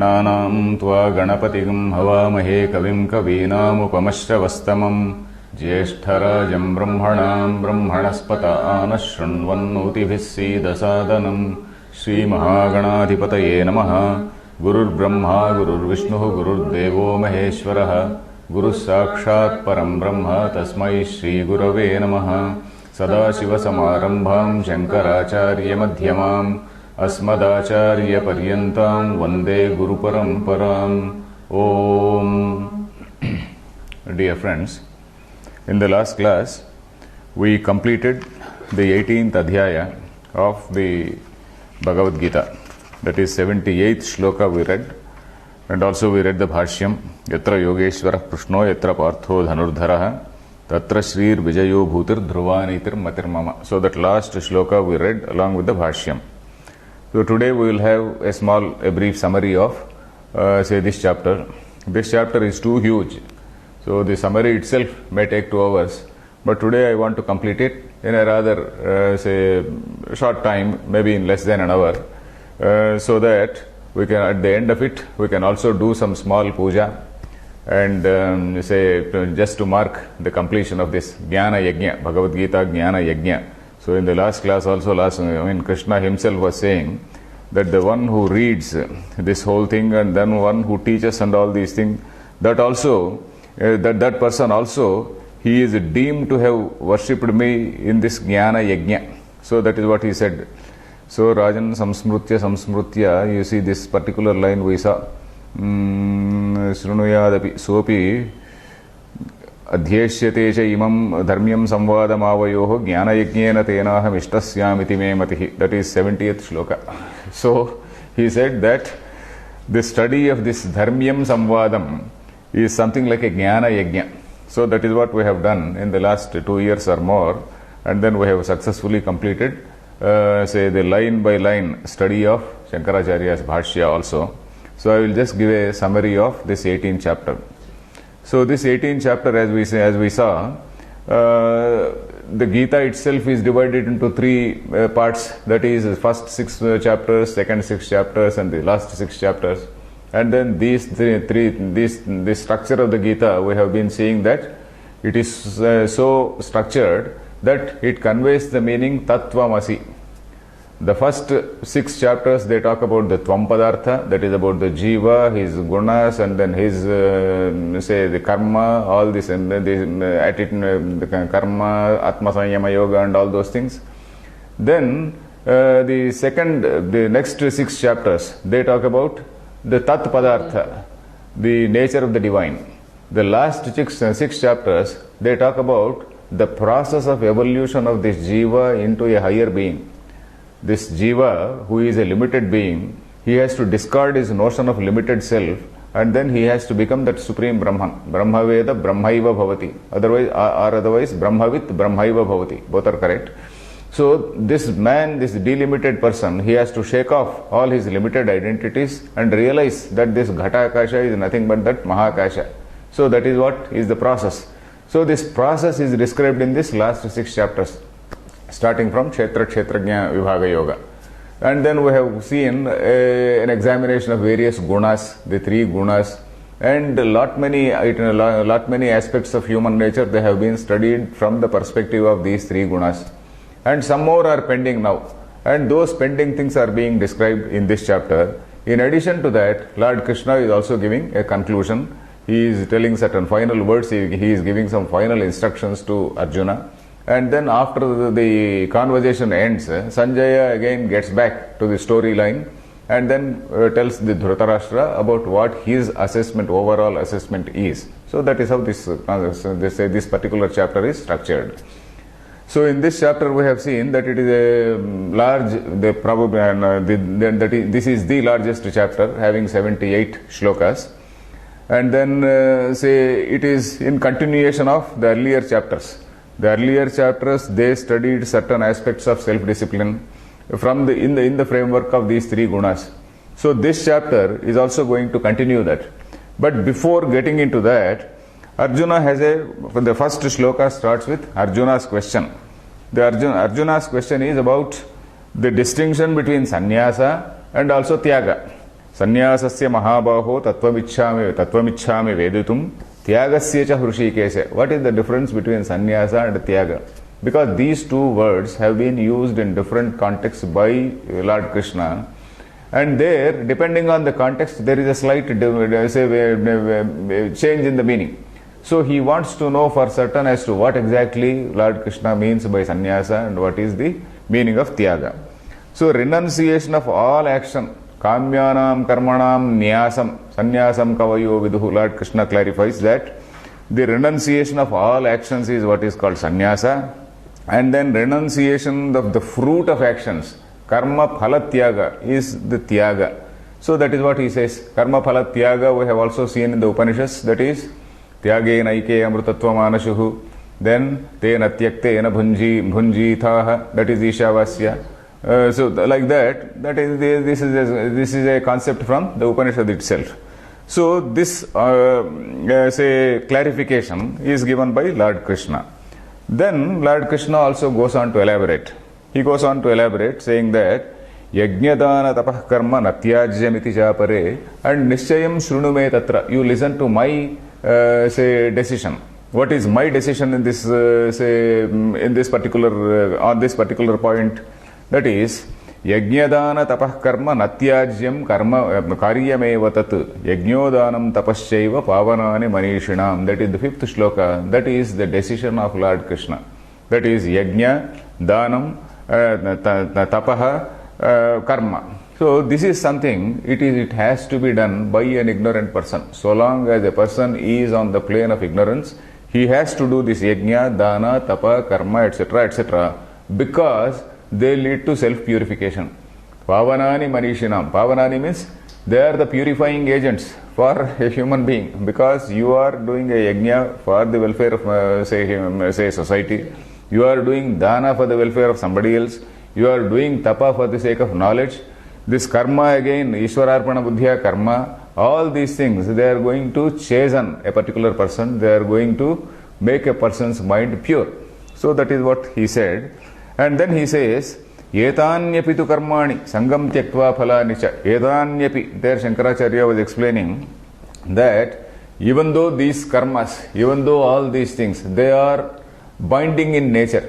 गणानां त्वा गणपतिं हवामहे कविं कवीनामुपमश्रवस्तमम् ज्येष्ठराजं ब्रह्मणां ब्रह्मणस्पत आनः शृण्वन्नोतिभिः सीदसादनम् श्रीमहागणाधिपतये नमः। गुरुर्ब्रह्मा गुरुर्विष्णुः गुरुर्देवो महेश्वरः गुरुः साक्षात् परं ब्रह्म तस्मै श्रीगुरवे नमः। सदाशिवसमारम्भां शङ्कराचार्यमध्यमाम् अस्मदाचार्यपर्यन्तां वन्दे गुरुपरम्पराम्। Om. Dear friends, in the last class we completed the 18th adhyaya of the Bhagavad Gita. That is 78th shloka we read, and also we read the Bhashyam Yatra Yogeshwarah Prishno Yatra Partho Dhanurdharaha Tatra Shrir Vijayo Bhutir Dhruvanitir Matir Mama. So that last shloka we read along with the Bhashyam. So today we will have a brief summary of this chapter. This chapter is too huge, so the summary itself may take 2 hours. But today I want to complete it in a rather short time, maybe in less than an hour, so that we can, at the end of it, we can also do some small puja and just to mark the completion of this Jnana Yajna, Bhagavad Gita Jnana Yajna. So in the last class also, Krishna himself was saying that the one who reads this whole thing and then one who teaches and all these things, that also, that person also, he is deemed to have worshipped me in this Jnana Yajna. So that is what he said. So Rajan Samsmrutya, you see this particular line we saw. Shrunuyadapi sopi adhyeshyate cha imam dharmyam samvadamavayoho jnana yajnena tenaham ishtasyamiti me matihi. That is 70th shloka. So he said that the study of this dharmyam samvadam is something like a jnana yajna. So that is what we have done in the last 2 years or more, and then we have successfully completed the line by line study of Shankaracharya's Bhashya also. So I will just give a summary of this 18th chapter. So this 18th chapter, as we saw, the Gita itself is divided into 3 parts. That is, first 6 chapters, second 6 chapters, and the last 6 chapters. And then this structure of the Gita, we have been seeing that it is so structured that it conveys the meaning Tattvamasi. The first 6 chapters, they talk about the Tvam Padartha, that is about the Jiva, his gunas, and then his, the karma, all this, and the karma, Atma Sanyama Yoga, and all those things. Then, the next 6 chapters, they talk about the Tat Padartha, the nature of the divine. The last 6 chapters, they talk about the process of evolution of this Jiva into a higher being. This Jiva, who is a limited being, he has to discard his notion of limited self, and then he has to become that supreme Brahman. Brahmaveda Brahmaiva Bhavati. Otherwise Brahmavit Brahmaiva Bhavati. Both are correct. So this man, this delimited person, he has to shake off all his limited identities and realize that this Ghata Akasha is nothing but that Mahakasha. So that is what is the process. So this process is described in this last 6 chapters, starting from Kshetra Kshetrajna Vibhaga Yoga. And then we have seen an examination of various gunas, the 3 gunas, and lot many aspects of human nature, they have been studied from the perspective of these 3 gunas. And some more are pending now. And those pending things are being described in this chapter. In addition to that, Lord Krishna is also giving a conclusion. He is telling certain final words, he is giving some final instructions to Arjuna. And then after the conversation ends, Sanjaya again gets back to the storyline and then tells the Dhritarashtra about what his assessment, overall assessment is. So that is how this particular chapter is structured. So in this chapter we have seen that it is a large, this is the largest chapter, having 78 shlokas. And then it is in continuation of the earlier chapters. The earlier chapters, they studied certain aspects of self-discipline in the framework of these 3 gunas. So this chapter is also going to continue that. But before getting into that, Arjuna the first shloka starts with Arjuna's question. Arjuna's question is about the distinction between sannyasa and also tyaga. Sannyasasya mahabaho tatvamichhami veditum tyagasya cha hrishikesha. What is the difference between sannyasa and tyaga? Because these two words have been used in different contexts by Lord Krishna, and there, depending on the context, there is a slight change in the meaning. So he wants to know for certain as to what exactly Lord Krishna means by sannyasa and what is the meaning of tyaga. So renunciation of all action, kamyanam karmanam nyasam, sannyasam kavayo viduhu, Lord Krishna clarifies that the renunciation of all actions is what is called sannyasa, and then renunciation of the fruit of actions, karma phala tyaga, is the tyaga. So that is what he says. Karma phala tyaga we have also seen in the Upanishads, that is tyage naike amrutatva manashuhu, then tena tyaktena bhunjithaha, that is Ishavasya. So like that, this is a concept from the Upanishad itself. So this say clarification is given by Lord Krishna. Then Lord Krishna also goes on to elaborate. He goes on to elaborate saying that Yajnadana tapah karma natyajyamiti japare and nischayam shrunu me tatra. You listen to my say decision. What is my decision in this say in this particular on this particular point? That is Yajnadana tapah karma natyajyam karma karyameva tat yajnodanam tapaschaiva pavanani manishinam. That is the fifth shloka. That is the decision of Lord Krishna. That is yajna, danam, tapaha, karma. So this is something, it has to be done by an ignorant person. So long as a person is on the plane of ignorance, he has to do this yajna, dana, tapa, karma, etc., etc., because they lead to self-purification. Pavanani manishinam. Pavanani means they are the purifying agents for a human being, because you are doing a yajna for the welfare of say society. You are doing dana for the welfare of somebody else. You are doing tapa for the sake of knowledge. This karma again, Ishwararpana buddhya karma, all these things, they are going to chasten a particular person. They are going to make a person's mind pure. So that is what he said. And then he says, Etanyapi tu karmani sangam tyaktva phalani cha. Etanyapi, there Shankaracharya was explaining that even though these karmas, even though all these things, they are binding in nature.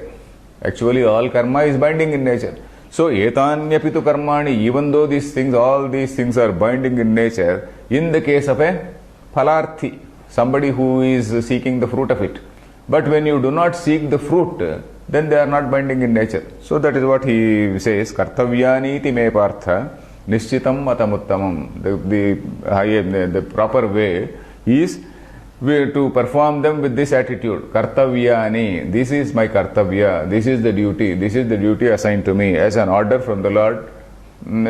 Actually, all karma is binding in nature. So, etanyapi tu karmani, even though these things, all these things are binding in nature, in the case of a phalarthi, somebody who is seeking the fruit of it. But when you do not seek the fruit, then they are not binding in nature. So that is what he says, kartavyani ti me partha, nishchitam matamuttamam. The proper way is to perform them with this attitude. Kartavyani, this is my kartavya, this is the duty assigned to me as an order from the Lord.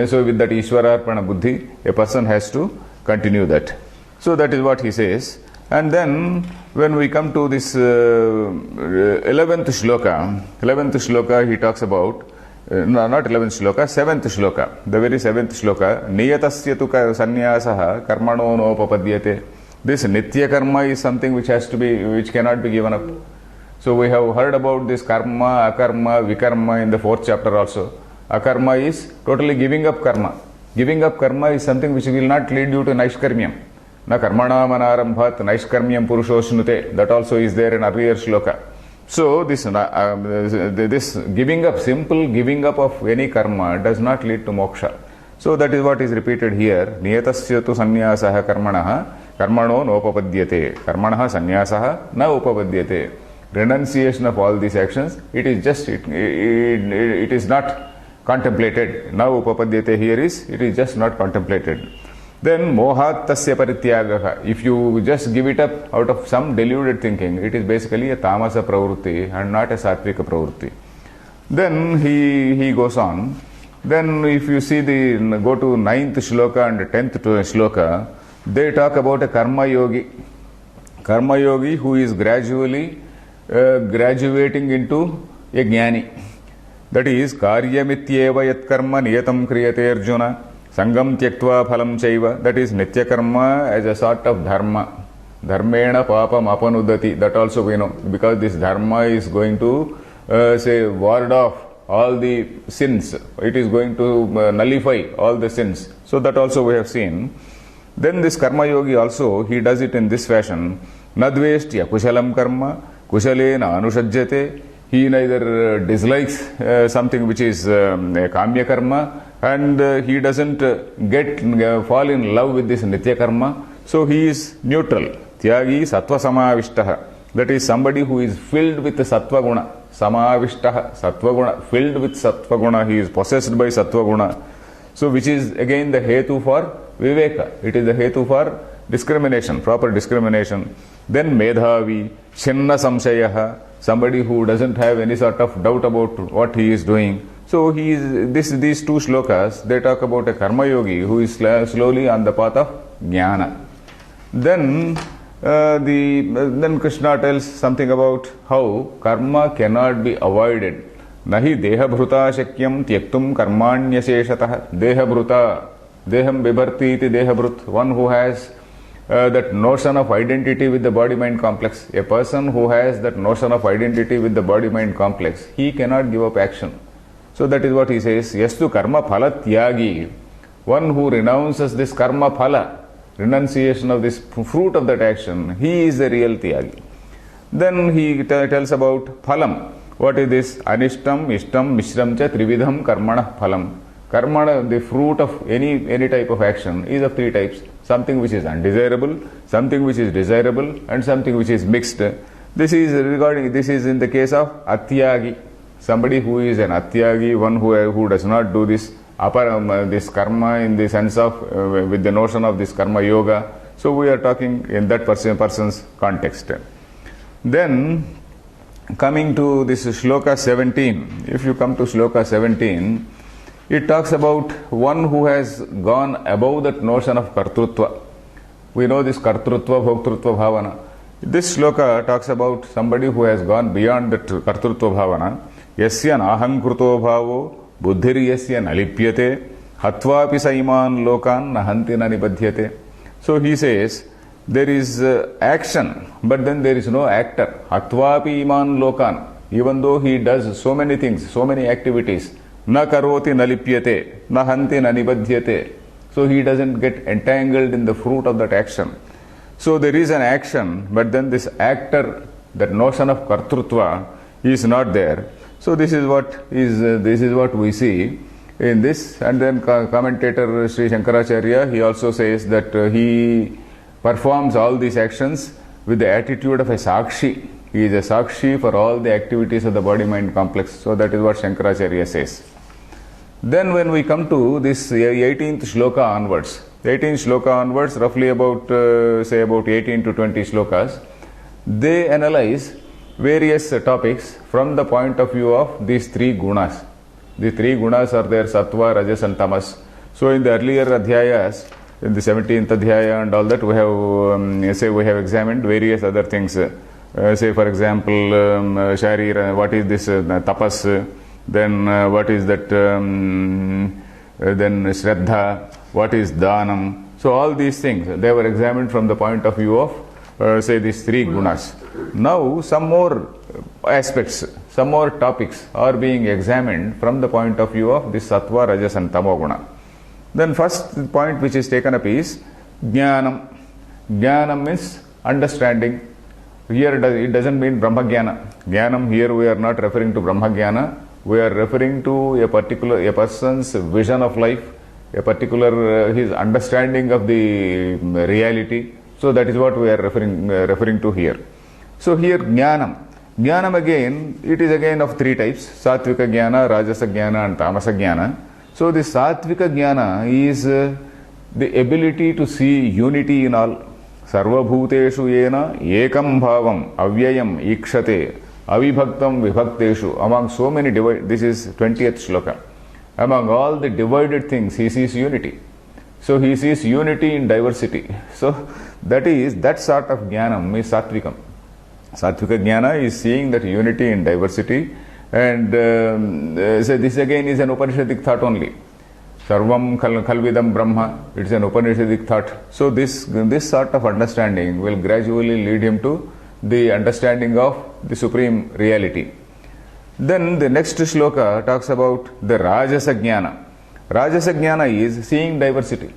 So with that Ishwararpana buddhi, a person has to continue that. So that is what he says. And then when we come to this 11th shloka, he talks about, not 11th shloka, 7th shloka, the very 7th shloka, niyatasya tu sannyasah karmano nopapadyate. This nitya karma is something which cannot be given up. So we have heard about this karma, akarma, vikarma in the 4th chapter also. Akarma is totally giving up karma. Giving up karma is something which will not lead you to naishkarmyam. Na karmana manarambhat naishkarmyam purushoshnute. That also is there in earlier shloka. So this giving up, simple giving up of any karma does not lead to moksha. So that is what is repeated here. Niyatasya tu sannyasah karmanaha karmano nopapadyate. Karmanaha sannyasah na upapadyate. Renunciation of all these actions, it is not contemplated. Na upapadyate here is, it is just not contemplated. Then mohat tasya parityagaha. If you just give it up out of some deluded thinking, it is basically a tamasa pravrutti and not a sattvika pravrutti. Then he goes on. Then if you see go to 9th shloka and 10th shloka, they talk about a karma yogi. Karma yogi who is gradually graduating into a jnani. That is karyamityeva yat karma niyatam kriyate arjuna. Sangam tyaktva phalam chaiva. That is nitya karma as a sort of dharma. Dharmena papam apanudati. That also we know. Because this dharma is going to ward off all the sins. It is going to nullify all the sins. So that also we have seen. Then this karma yogi also, he does it in this fashion. Nadveshtya kushalam karma, kushalena anushajyate. He neither dislikes something which is kamya karma, and he doesn't fall in love with this nitya karma. So he is neutral. Tyagi sattva samavishtaha. That is somebody who is filled with sattva guna. Samavishtaha, sattva guna, filled with sattva guna. He is possessed by sattva guna. So which is again the hetu for viveka. It is the hetu for discrimination, proper discrimination. Then medhavi, chinna samshayaha, somebody who doesn't have any sort of doubt about what he is doing. So these two shlokas, they talk about a karma yogi who is slowly on the path of jnana. Then Krishna tells something about how karma cannot be avoided. Nahi deha bhruta shakyam tyaktum karmanyasheshatah. Deha bhruta, deham bibharti iti deha bhrut. One who has that notion of identity with the body-mind complex. A person who has that notion of identity with the body-mind complex, he cannot give up action. So that is what he says. Yastu karma phala tyagi. One who renounces this karma phala, renunciation of this fruit of that action, he is the real tyagi. Then he tells about phalam. What is this? Anishtam, ishtam, mishram cha trividham karmana phalam. Karmana, the fruit of any type of action, is of three types. Something which is undesirable, something which is desirable, and something which is mixed. This is in the case of atyagi. Somebody who is an atyagi, one who does not do this this karma in the sense of with the notion of this karma yoga. So we are talking in that person's context. Then coming to this shloka 17, if you come to shloka 17, it talks about one who has gone above that notion of kartrutva. We know this kartrutva, bhoktrutva bhavana. This shloka talks about somebody who has gone beyond that kartrutva bhavana. Yasya nahankruto bhavo buddhir yasya nalipyate hatvapi saiman lokan nahanti nanibadhyate. So he says there is action, but then there is no actor. Hatvapi iman lokan. Even though he does so many things, so many activities, na karoti nalipyate, na hanti nanibadhyate. So he doesn't get entangled in the fruit of that action. So there is an action, but then this actor, that notion of kartrutva, is not there. So this is what we see in this. And then commentator Sri Shankaracharya, he also says that he performs all these actions with the attitude of a sakshi. He is a sakshi for all the activities of the body-mind complex. So that is what Shankaracharya says. Then when we come to this 18th shloka onwards, roughly about 18 to 20 shlokas, they analyze various topics from the point of view of these three gunas. The three gunas are there, sattva, rajas and tamas. So in the earlier adhyayas, in the 17th adhyaya and all that, we have examined various other things. Say for example, sharira, what is this tapas, then what is that, then shraddha, what is dhanam. So all these things, they were examined from the point of view of these three gunas. Now some more aspects, some more topics are being examined from the point of view of this sattva, rajas and tamoguna. Then first point which is taken up is jnanam. Jnanam means understanding. Here it doesn't mean brahmajnana. Jnanam, here we are not referring to brahmajnana. We are referring to a person's vision of life, a particular his understanding of the reality. So that is what we are referring to here. So here jnanam. Jnanam again, it is again of three types: satvika jnana, rajasa jnana and tamasa jnana. So the satvika jnana is the ability to see unity in all. Sarva bhuteshu yena ekam bhavam avyayam ikshate avibhaktam vibhakteshu. Among so many this is 20th shloka. Among all the divided things, he sees unity. So he sees unity in diversity. So that sort of jnanam is satvikam. Satvika jnana is seeing that unity in diversity, and so this again is an Upanishadic thought only. Sarvam khalvidam brahma, it's an Upanishadic thought. So this sort of understanding will gradually lead him to the understanding of the supreme reality. Then the next shloka talks about the Rajasa Jnana. Rajasa Jnana is seeing diversity.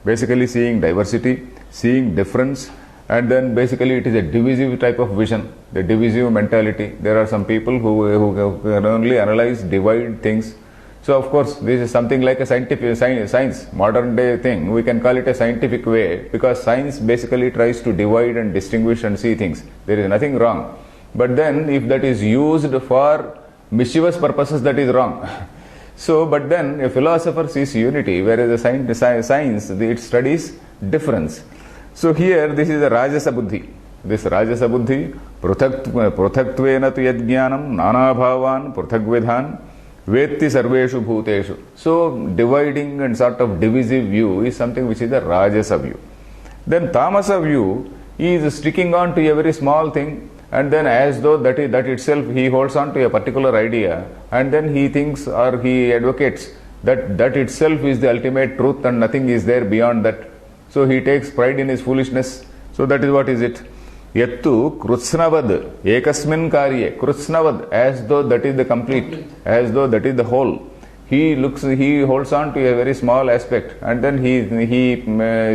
Basically seeing diversity, seeing difference, and then basically it is a divisive type of vision, the divisive mentality. There are some people who can only analyze, divide things. So of course this is something like a scientific science, modern day thing. We can call it a scientific way because science basically tries to divide and distinguish and see things. There is nothing wrong. But then if that is used for mischievous purposes, that is wrong. So, but then a philosopher sees unity, whereas a science it studies difference. So here this is a Rajasa Buddhi. This Rajasa Buddhi, pruthakttvena tu yajnanam nanabhavan pruthagvedhan vetti sarveshu bhuteshu. So dividing and sort of divisive view is something which is the Rajasa view. Then Tamasa view is sticking on to a very small thing, and then as though that itself he holds on to a particular idea, and then he thinks or he advocates that itself is the ultimate truth and nothing is there beyond that. So he takes pride in his foolishness. So that is what is it. Yattu krutsnavad ekasmin karye. Krutsnavad, as though that is the complete, as though that is the whole. He holds on to a very small aspect, and then he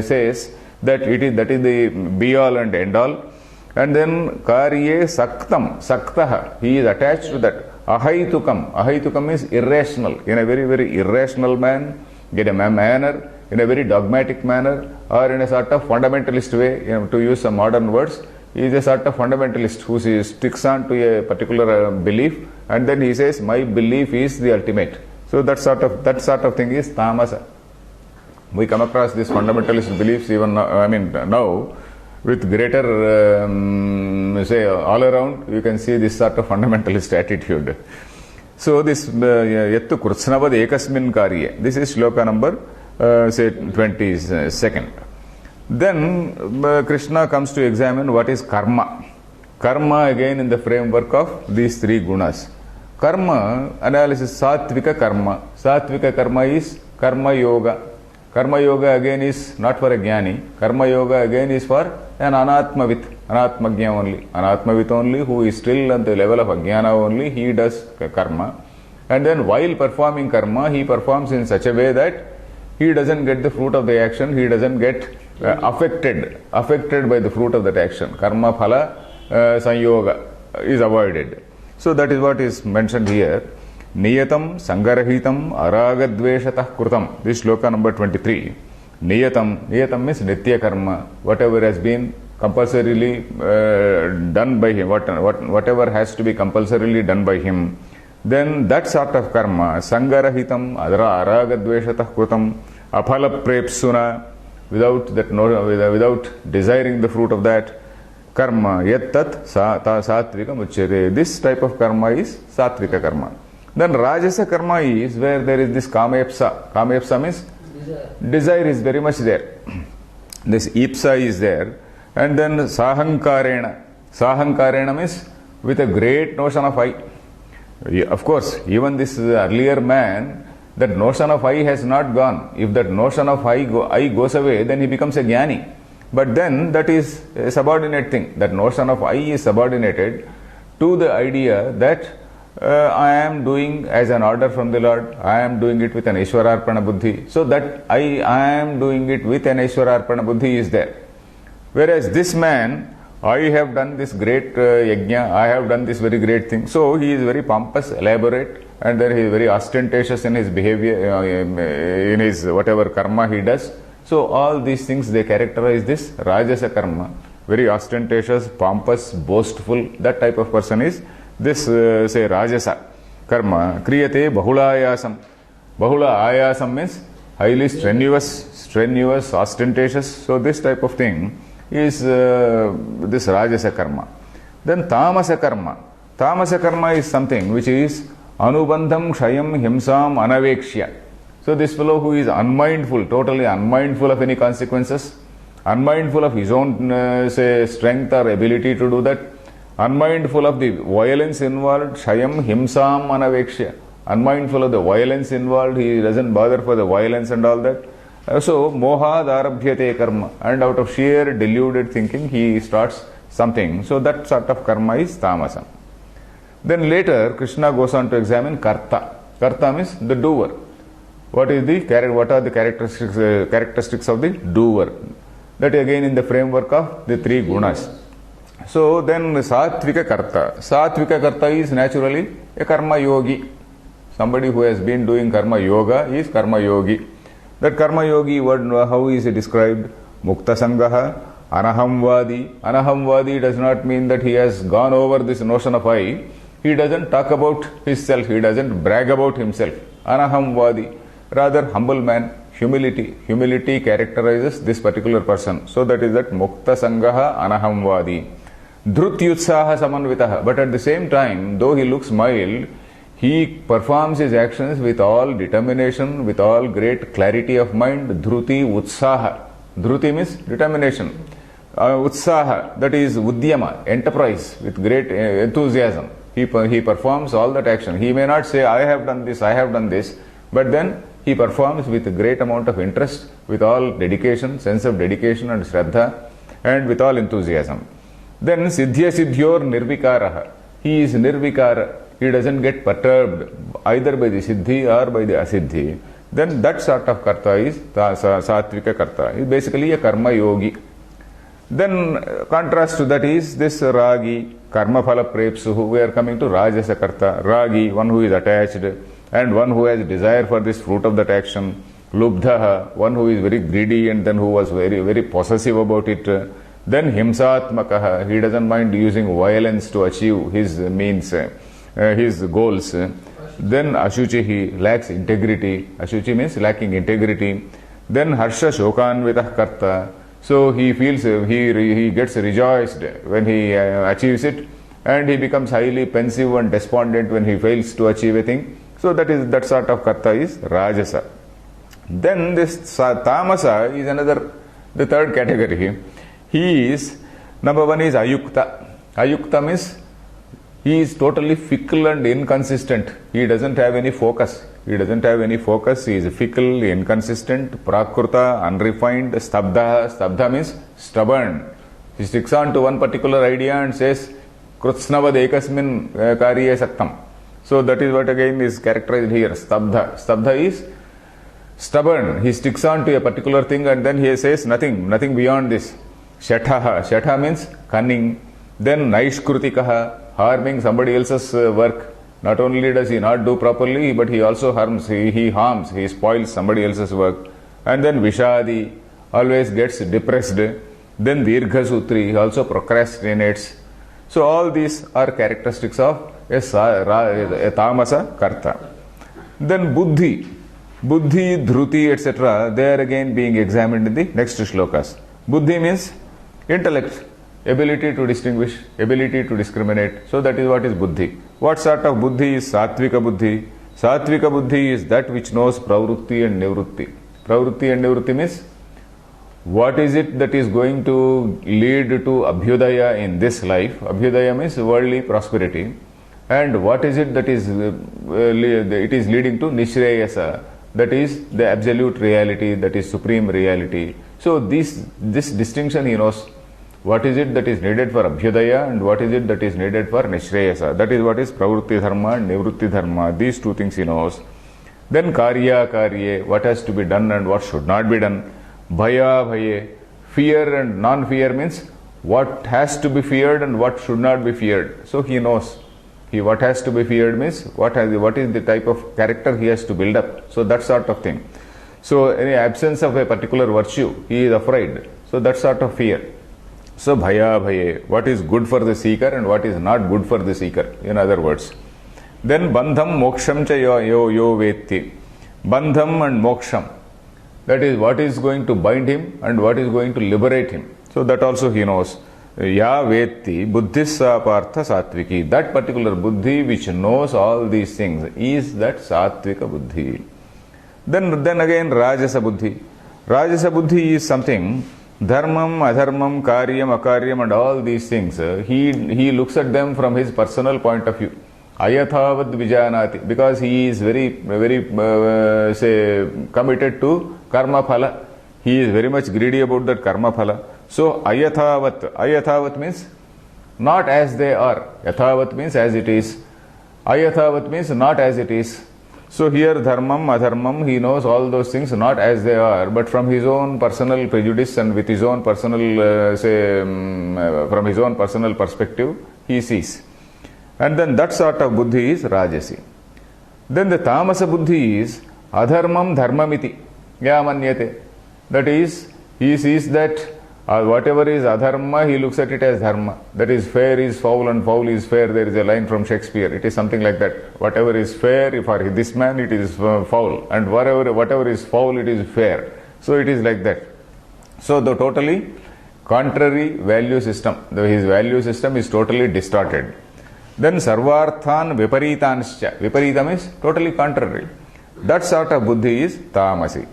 says that that is the be all and end all. And then karye saktam, saktaha, he is attached to that. Ahaitukam, ahaitukam is irrational, in a very, very irrational manner, in a very dogmatic manner, or in a sort of fundamentalist way, to use some modern words. He is a sort of fundamentalist who sticks on to a particular belief, and then he says, my belief is the ultimate. So that sort of thing is tamasa. We come across these fundamentalist beliefs even now, with greater, say, all around, you can see this sort of fundamentalist attitude. So this yattu krutsnavad ekasmin karye. This is shloka number, say, 22nd. Then Krishna comes to examine what is karma. Karma again in the framework of these three gunas. Karma analysis, sattvika karma. Sattvika karma is karma yoga. Karma yoga again is not for a jnani. Karma yoga again is for an anatmavit, anatmagya only. Anatmavit only, who is still at the level of ajnana only, he does karma. And then while performing karma, he performs in such a way that he doesn't get the fruit of the action, he doesn't get affected by the fruit of that action. Karma phala sanyoga is avoided. So that is what is mentioned here. Niyatam sangarahitam aragadveshatah krutam. This shloka number 23. Niyatam means nitya karma. Whatever has been compulsorily done by him, whatever has to be compulsorily done by him, then that sort of karma, sangarahitam aragadveshatah krutam, aphala prepsuna, without desiring the fruit of that karma, yattat satvika muchyate. This type of karma is satvika karma. Then Rajasa karma is where there is this kamepsa. Kamepsa means desire is very much there. This ipsa is there. And then sahankarena. Sahankarena means with a great notion of I. Of course, even this earlier man, that notion of I has not gone. If that notion of I goes away, then he becomes a jnani. But then that is a subordinate thing. That notion of I is subordinated to the idea that I am doing as an order from the Lord. I am doing it with an Ishwararpana buddhi. So that I am doing it with an Ishwararpana buddhi is there. Whereas this man, I have done this great yajna, I have done this very great thing. So he is very pompous, elaborate, and then he is very ostentatious in his behavior, in his whatever karma he does. So all these things, they characterize this Rajasa karma. Very ostentatious, pompous, boastful, that type of person is this, say, Rajasa karma. Kriyate bahulayasam. Bahula ayasam means highly strenuous, ostentatious. So this type of thing is this Rajasa karma. Then Tamasa karma. Tamasa karma is something which is anubandham kshayam himsam anavekshya. So this fellow who is unmindful, totally unmindful of any consequences, unmindful of his own say strength or ability to do that, unmindful of the violence involved, kshayam himsam anavekshya. Unmindful of the violence involved, he doesn't bother for the violence and all that. So, moha darabhyate karma, and out of sheer deluded thinking he starts something. So that sort of karma is tamasam. Then later Krishna goes on to examine karta. Karta means the doer. What are the characteristics of the doer? That again in the framework of the three gunas. So then Satvika Karta. Satvika Karta is naturally a karma yogi. Somebody who has been doing karma yoga is karma yogi. That karma yogi, how is it described? Mukta Sangaha, Anahamvadi. Anahamvadi does not mean that he has gone over this notion of I. He doesn't talk about himself. He doesn't brag about himself. Anahamvadi. Rather humble man. Humility. Humility characterizes this particular person. So that is that Mukta Sangaha Anahamvadi. Dhrutyutsaha Samanvitaha. But at the same time, though he looks mild, he performs his actions with all determination, with all great clarity of mind. Dhruti Utsaha. Dhruti means determination. Utsaha, that is Udyama, enterprise, with great enthusiasm. He performs all that action. He may not say, I have done this, but then he performs with a great amount of interest, with all dedication, sense of dedication and shraddha, and with all enthusiasm. Then Siddhya Siddhyor Nirvikaraha. He is Nirvikara. He doesn't get perturbed either by the Siddhi or by the Asiddhi. Then that sort of Karta is Satvika Karta. He is basically a karma yogi. Then contrast to that is this Ragi, Karma Phala Prepsuhu. We are coming to Rajasa Karta. Ragi, one who is attached, and one who has desire for this fruit of that action. Lubdhaha, one who is very greedy and then who was very, very possessive about it. Then Himsatmakaha, he doesn't mind using violence to achieve his means, his goals. Then Ashuchi, he lacks integrity. Ashuchi means lacking integrity. Then Harsha Shokanvitah Karta. So he feels, he gets rejoiced when he achieves it, and he becomes highly pensive and despondent when he fails to achieve a thing. So that sort of Karta is Rajasa. Then this Tamasa is the third category. He is, number one is Ayukta. Ayukta means he is totally fickle and inconsistent. He doesn't have any focus. He is fickle, inconsistent, prakruta, unrefined, stabdha. Stabdha means stubborn. He sticks on to one particular idea and says, Krutsnavad ekasmin karye saktam. So that is what again is characterized here. Stabdha. Stabdha is stubborn. He sticks on to a particular thing and then he says nothing beyond this. Shathaha. Shatha means cunning. Then Naishkrutikaha, harming somebody else's work. Not only does he not do properly, but he also harms, he spoils somebody else's work. And then Vishadi, always gets depressed. Then Dirghasutri, he also procrastinates. So all these are characteristics of a Tamasa Karta. Then Buddhi, Dhruti, etc., they are again being examined in the next shlokas. Buddhi means intellect, ability to distinguish, ability to discriminate. So that is what is Buddhi. What sort of Buddhi is Satvika Buddhi? Satvika Buddhi is that which knows Pravrutti and Nivrutti. Pravrutti and Nivrutti means what is it that is going to lead to Abhyudaya in this life? Abhyudaya means worldly prosperity. And what is it that is leading to Nishreyasa? That is the absolute reality, that is supreme reality. So this distinction he knows. What is it that is needed for Abhyudaya and what is it that is needed for Nishreyasa? That is what is Pravrutti Dharma and Nivrutti Dharma. These two things he knows. Then Karye, what has to be done and what should not be done. Bhaya, Bhaye, fear and non-fear means what has to be feared and what should not be feared. So he knows. What has to be feared means what is the type of character he has to build up. So that sort of thing. So in the absence of a particular virtue, he is afraid. So that sort of fear. So Bhaya, Bhaye, what is good for the seeker and what is not good for the seeker, in other words. Then Bandham Moksham cha yo vetti. Bandham and Moksham. That is what is going to bind him and what is going to liberate him. So that also he knows. Ya vetti buddhissa partha satviki. That particular buddhi which knows all these things is that satvika buddhi. Then again Rajasa buddhi. Rajasa buddhi is something, dharmam, adharmam, karyam, akaryam and all these things. He looks at them from his personal point of view. Ayatavad vijanati. Because he is very committed to karma phala. He is very much greedy about that karma phala. So ayathavat means not as they are. Yathavat means as it is. Ayathavat means not as it is. So here dharmam, adharmam, he knows all those things not as they are, but from his own personal prejudice and with his own personal, from his own personal perspective, he sees. And then that sort of buddhi is rajasi. Then the tamasa buddhi is adharmam dharmamiti yamanyate. That is, he sees that whatever is adharma, he looks at it as dharma. That is, fair is foul and foul is fair. There is a line from Shakespeare. It is something like that. Whatever is fair, for this man it is foul. And whatever is foul, it is fair. So it is like that. So the totally contrary value system. His value system is totally distorted. Then sarvarthan viparitanscha. Viparitam is totally contrary. That sort of buddhi is tamasi.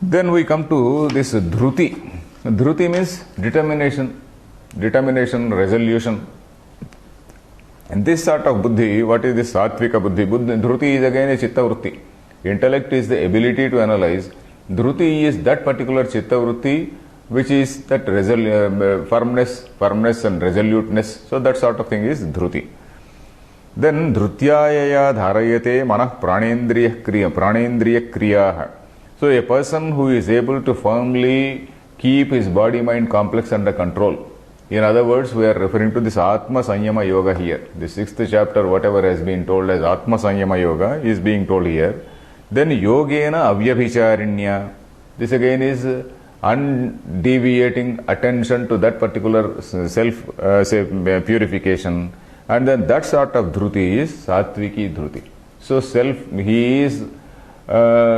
Then we come to this dhruti. Dhruti means determination, resolution. And this sort of buddhi, what is this sattvika buddhi? Dhruti is again a chitta vritti. Intellect is the ability to analyze. Dhruti is that particular chitta vritti which is that firmness and resoluteness. So that sort of thing is dhruti. Then dhrutyayaya dharayate manah pranendriya kriyaha. So a person who is able to firmly keep his body-mind complex under control. In other words, we are referring to this Atma Sanyama Yoga here. The 6th chapter, whatever has been told as Atma Sanyama Yoga, is being told here. Then Yogena Avyabhicharinya. This again is undeviating attention to that particular purification. And then that sort of dhruti is Sattviki dhruti. So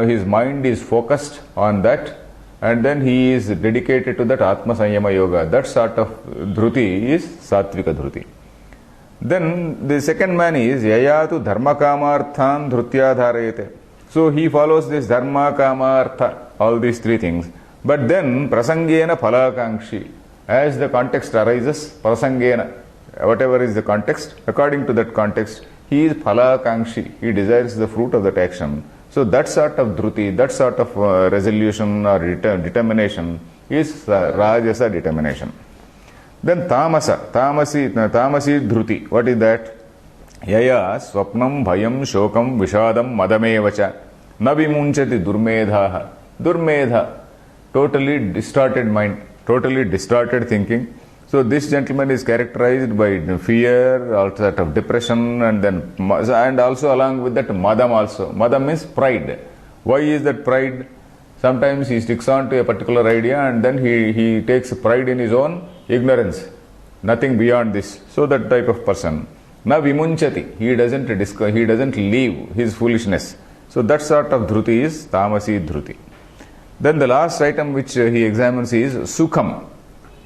his mind is focused on that, and then he is dedicated to that Atma Sanyama Yoga. That sort of dhruti is Sattvika dhruti. Then the second man is Yayatu Dharma Kamarthan Dhrutya Dharayate. So he follows this Dharma Kama Artha, all these three things. But then Prasangena Phalakankshi. As the context arises, Prasangena, whatever is the context, according to that context, he is Phalakankshi. He desires the fruit of that action. So that sort of dhruti, that sort of resolution or determination is rajasa determination. Then tamasi dhruti. What is that? Yaya swapnam bhayam shokam vishadam madamevacha na vimunchati durmedhaha. Durmedha, totally distorted mind, totally distorted thinking. So this gentleman is characterized by fear, all sort of depression, and also along with that madam also. Madam means pride. Why is that pride? Sometimes he sticks on to a particular idea and then he takes pride in his own ignorance. Nothing beyond this. So that type of person. Na vimunchati. He doesn't leave his foolishness. So that sort of dhruti is tamasi dhruti. Then the last item which he examines is sukham.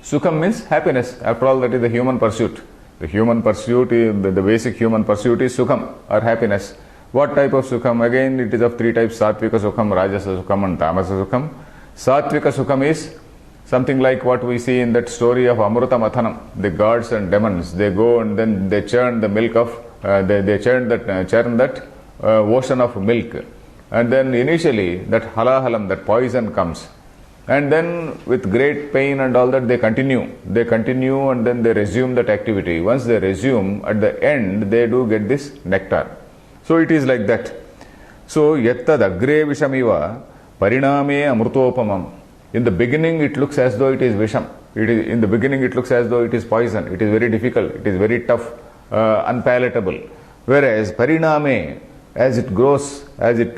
Sukham means happiness. After all, that is the human pursuit. The human pursuit, the basic human pursuit is sukham or happiness. What type of sukham? Again, it is of three types: sattvika sukham, rajasa sukham, and tamasa sukham. Sattvika sukham is something like what we see in that story of Amruta Mathanam. The gods and demons, they go and then they churn the milk of, they churn that ocean of milk. And then initially that halahalam, that poison comes. And then with great pain and all that, they continue and then they resume that activity. Once they resume, at the end they do get this nectar. So it is like that. So yattad agre vishamiva pariname amrutopamam. In the beginning it looks as though it is visham. In the beginning it looks as though it is poison. It is very difficult, it is very tough, unpalatable. Whereas pariname, as it grows, as it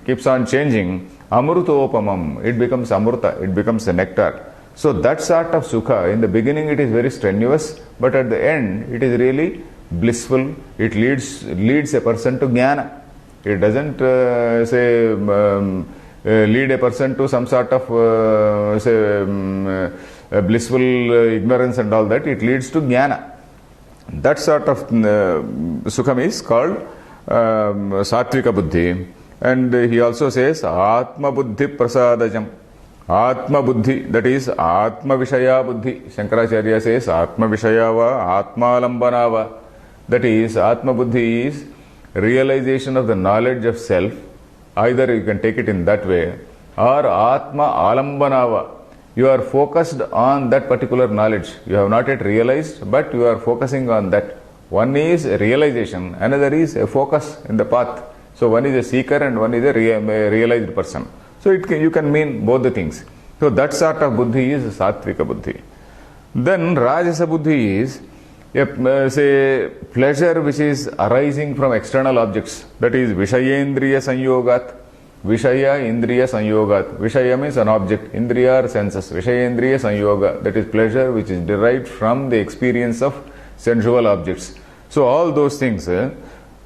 keeps on changing, amrutopamam, it becomes amruta, it becomes a nectar. So that sort of sukha, in the beginning it is very strenuous, but at the end it is really blissful. It leads a person to jnana. It doesn't lead a person to some sort of blissful ignorance and all that. It leads to jnana. That sort of sukham is called sattvika buddhi. And he also says atma buddhi prasadajam. Atma buddhi, that is atma vishaya buddhi. Shankaracharya says atma vishayava, atma alambanava. That is, atma buddhi is realization of the knowledge of self. Either you can take it in that way, or atma alambanava. You are focused on that particular knowledge. You have not yet realized, but you are focusing on that. One is a realization, another is a focus in the path. So one is a seeker and one is a realized person. So you can mean both the things. So that sort of buddhi is sattvika buddhi. Then rajasa buddhi is say pleasure which is arising from external objects. That is vishayendriya sanyogat. Vishaya indriya sanyogat. Vishaya means an object. Indriya or senses. Vishayendriya sanyoga. That is pleasure which is derived from the experience of sensual objects. So all those things, agre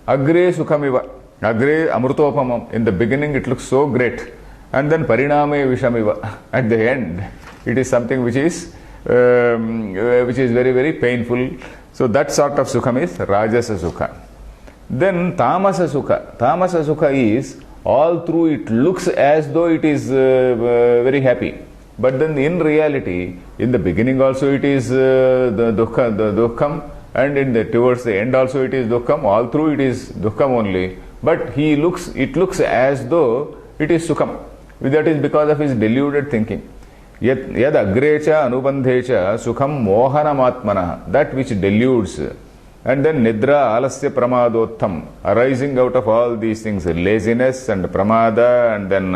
sukhamiva, agre amrutopamam. In the beginning it looks so great, and then pariname vishamiva. At the end, it is something which is very, very painful. So that sort of sukham is rajasa sukha. Then tamasa sukha. Tamasa sukha is all through it looks as though it is very happy. But then in reality, in the beginning also it is the dukkham, and towards the end also it is dukkham. All through it is dukkham only. But it looks as though it is sukham. That is because of his deluded thinking. Yad agrecha anubandhecha sukham mohanamatmana. That which deludes. And then nidra alasya pramadottham, arising out of all these things, laziness and pramada, and then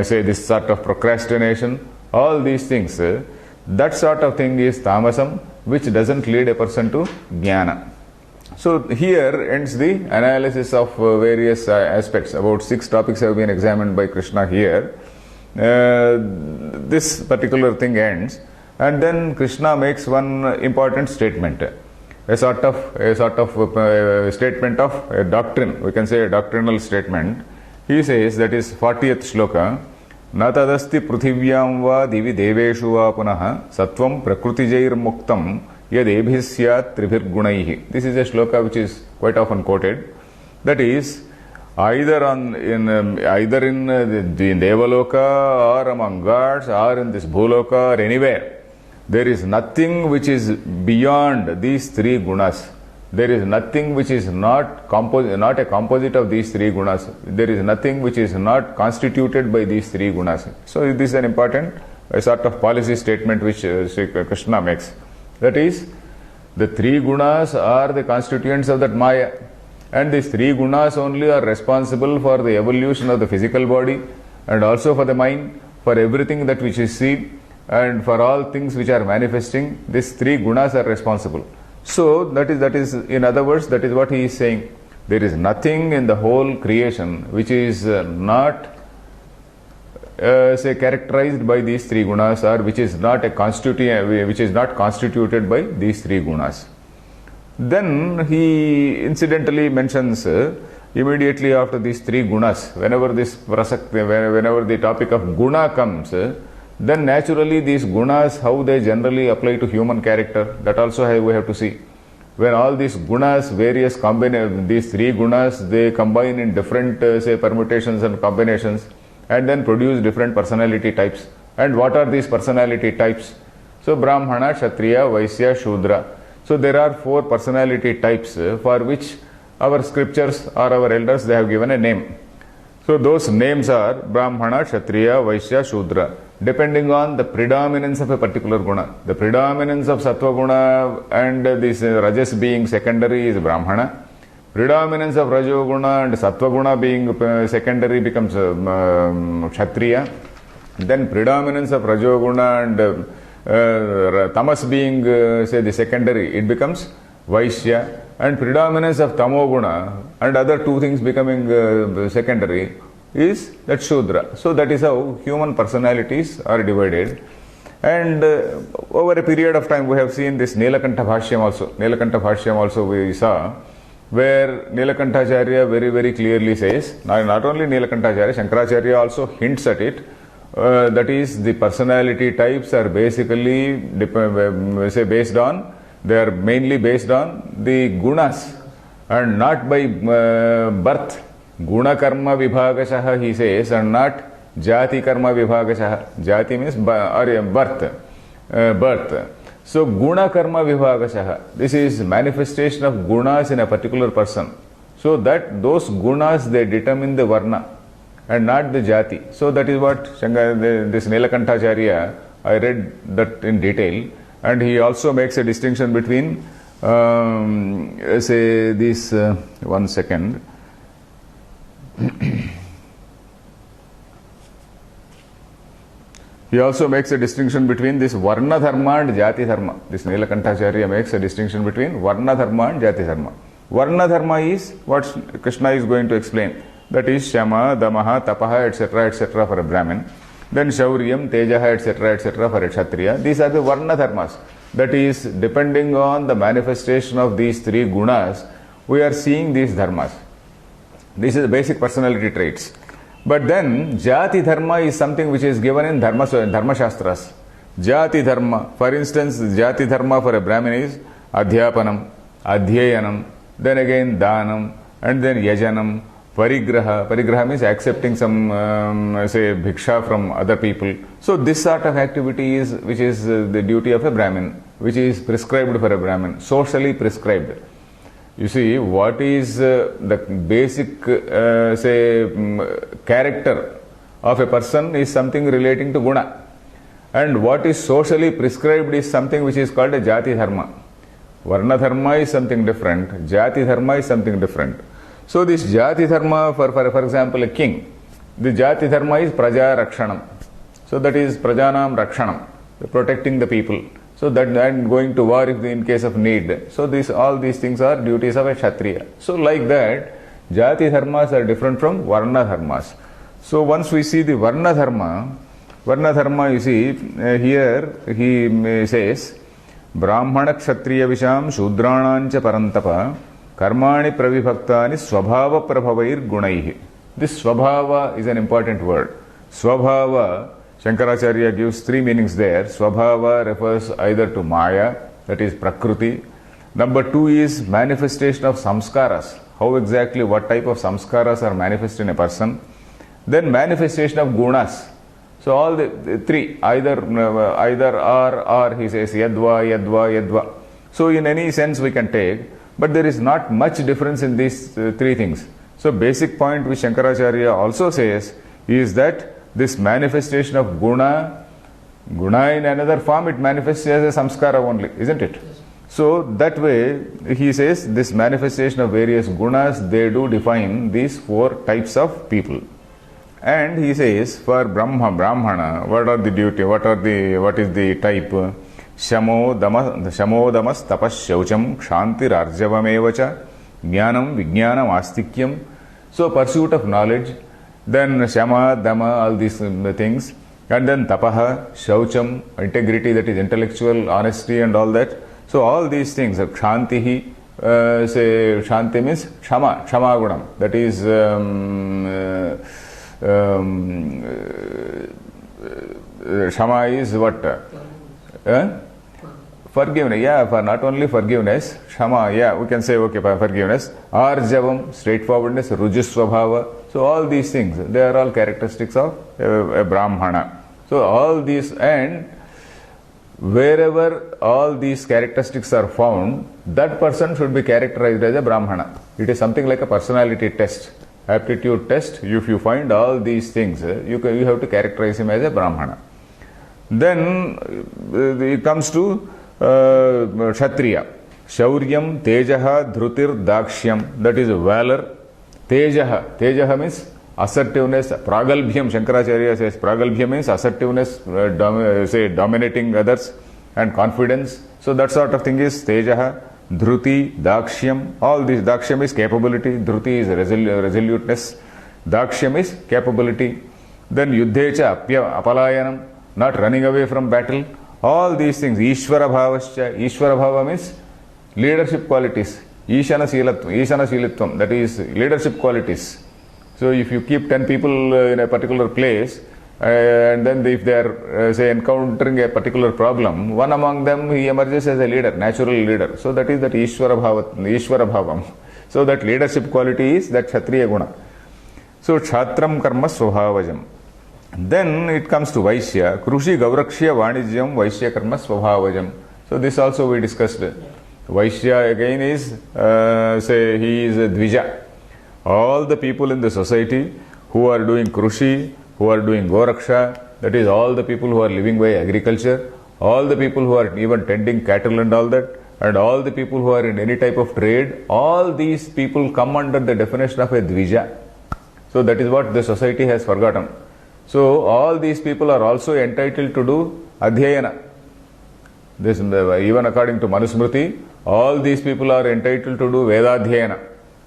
say this sort of procrastination, all these things, that sort of thing is tamasam, which doesn't lead a person to jnana. So here ends the analysis of various aspects. About 6 topics have been examined by Krishna here. This particular thing ends, and then Krishna makes one important statement. A sort of statement of a doctrine, we can say a doctrinal statement. He says, that is 40th shloka, na tadasti pruthivyam va divi deveshu va punaha sattvam prakrutijair muktam yad ebhisyat tribhir gunaihi. This is a shloka which is quite often quoted. That is, either in the Devaloka or among gods or in this Bhuloka or anywhere, there is nothing which is beyond these 3 gunas. There is nothing which is not a composite of these 3 gunas. There is nothing which is not constituted by these 3 gunas. So this is an important sort of policy statement which Sri Krishna makes. That is, the 3 gunas are the constituents of that Maya. And these 3 gunas only are responsible for the evolution of the physical body, and also for the mind, for everything that which is seen, and for all things which are manifesting. These 3 gunas are responsible. So that is in other words, that is what he is saying. There is nothing in the whole creation which is not say characterized by these 3 gunas, or which is not constituted by these 3 gunas. Then he incidentally mentions immediately after these 3 gunas, whenever the topic of guna comes, then naturally these gunas, how they generally apply to human character, that also we have to see. When all these gunas, these 3 gunas, they combine in different say permutations and combinations, and then produce different personality types. And what are these personality types? So Brahmana, Kshatriya, Vaisya, Shudra. So there are 4 personality types for which our scriptures or our elders, they have given a name. So those names are Brahmana, Kshatriya, Vaisya, Shudra, depending on the predominance of a particular guna. The predominance of Sattva guna and this Rajas being secondary is Brahmana. Predominance of Rajo guna and Sattva guna being secondary becomes Kshatriya. Then predominance of Rajo guna and Tamas being say the secondary, it becomes Vaishya. And predominance of Tamoguna and other 2 things becoming secondary is that Shudra. So that is how human personalities are divided. And over a period of time we have seen this Nilakantha Bhashyam also. Nilakantha Bhashyam also we saw, where Nilakantacharya very, very clearly says, not only Nilakantacharya, Shankaracharya also hints at it, that is, the personality types are basically they are mainly based on the gunas and not by birth. Guna karma vibhagashaha, he says, and not jati karma vibhagashaha. Jati means birth. So guna karma vibhagashaha, this is manifestation of gunas in a particular person. So that those gunas, they determine the varna and not the jati. So that is what this Nilakantacharya, I read that in detail, and he also makes a distinction between say this, 1 second. He also makes a distinction between this Varna Dharma and Jati Dharma. This Nilakantacharya makes a distinction between Varna Dharma and Jati Dharma. Varna Dharma is what Krishna is going to explain. That is Shama, Damaha, Tapaha, etc. for a Brahmin. Then Shauryam, Tejaha, etc. for a Kshatriya. These are the Varna Dharmas. That is, depending on the manifestation of these three gunas, we are seeing these dharmas. This is the basic personality traits. But then, Jati Dharma is something which is given in Dharma Shastras. Jati Dharma, for instance, Jati Dharma for a Brahmin is Adhyapanam, Adhyayanam, then again Danam, and then Yajanam, Parigraha. Parigraha means accepting some, say, bhiksha from other people. So this sort of activity is, which is the duty of a Brahmin, which is prescribed for a Brahmin, socially prescribed. You see, what is the basic, character of a person is something relating to guna. And what is socially prescribed is something which is called a Jati Dharma. Varna Dharma is something different, Jati Dharma is something different. So this Jati Dharma, for example, a king, the Jati Dharma is Praja Rakshanam. So that is Prajanam Rakshanam, protecting the people. So that and going to war if in case of need. So all these things are duties of a Kshatriya. So like that, Jati Dharmas are different from Varna Dharmas. So once we see the Varna Dharma, you see, here he says, Brahmana Kshatriya Visham Shudranancha Parantapa Karmani Pravibhaktani Swabhava Prabhavair Gunaihi. This Swabhava is an important word. Swabhava, Shankaracharya gives three meanings there. Swabhava refers either to Maya, that is Prakruti. Number two is manifestation of samskaras. How exactly, what type of samskaras are manifest in a person. Then manifestation of gunas. So all the three, either or, he says yadva. So in any sense we can take, but there is not much difference in these three things. So basic point which Shankaracharya also says is that this manifestation of guna in another form, it manifests as a samskara only, isn't it? So that way, he says, this manifestation of various gunas, they do define these four types of people. And he says, for Brahmana, what are the duty, what is the type? Shamo damas tapas shaucham kshantir arjavam evacha jnanam vijnanam astikyam. So pursuit of knowledge, then Shama, Dama, all these things, and then Tapaha, Shaucham, integrity, that is intellectual honesty and all that. So all these things, Kshantihi, say Shanti means Shama Gunam, that is Shama is what? Forgiveness, yeah, for not only forgiveness, Shama, yeah, we can say, okay, for forgiveness. Arjavam, straightforwardness, Rujusvabhava. So all these things, they are all characteristics of a Brahmana. So all these, and wherever all these characteristics are found, that person should be characterized as a Brahmana. It is something like a personality test, aptitude test. If you find all these things, you have to characterize him as a Brahmana. Then it comes to Kshatriya. Shauryam, Tejaha, Dhrutir, Dakshyam, that is valor. Tejaha means assertiveness. Pragalbhyam, Shankaracharya says Pragalbhyam means assertiveness, dominating others, and confidence. So that sort of thing is Tejaha. Dhruti, Dakshyam, all these. Dakshyam is capability, Dhruti is resoluteness, Dakshyam is capability. Then Yuddhecha, Apalayanam, not running away from battle. All these things. Ishvara Bhavascha. Ishvara Bhava means leadership qualities. Ishana Silitvam, that is leadership qualities. So if you keep 10 people in a particular place, and then if they are, say, encountering a particular problem, one among them, he emerges as a leader, natural leader. So that is that Ishvara Bhavam. So that leadership quality is that Kshatriya Guna. So Kshatram Karma Swabhavajam. Then it comes to Vaishya. Krushi Gaurakshya Vanijyam Vaishya Karma Swabhavajam. So this also we discussed. Vaishya again is, he is a Dvija. All the people in the society who are doing Krushi, who are doing Goraksha, that is all the people who are living by agriculture, all the people who are even tending cattle and all that, and all the people who are in any type of trade, all these people come under the definition of a dvija. So that is what the society has forgotten. So all these people are also entitled to do adhyayana. This, even according to Manusmriti, all these people are entitled to do Vedadhyayana.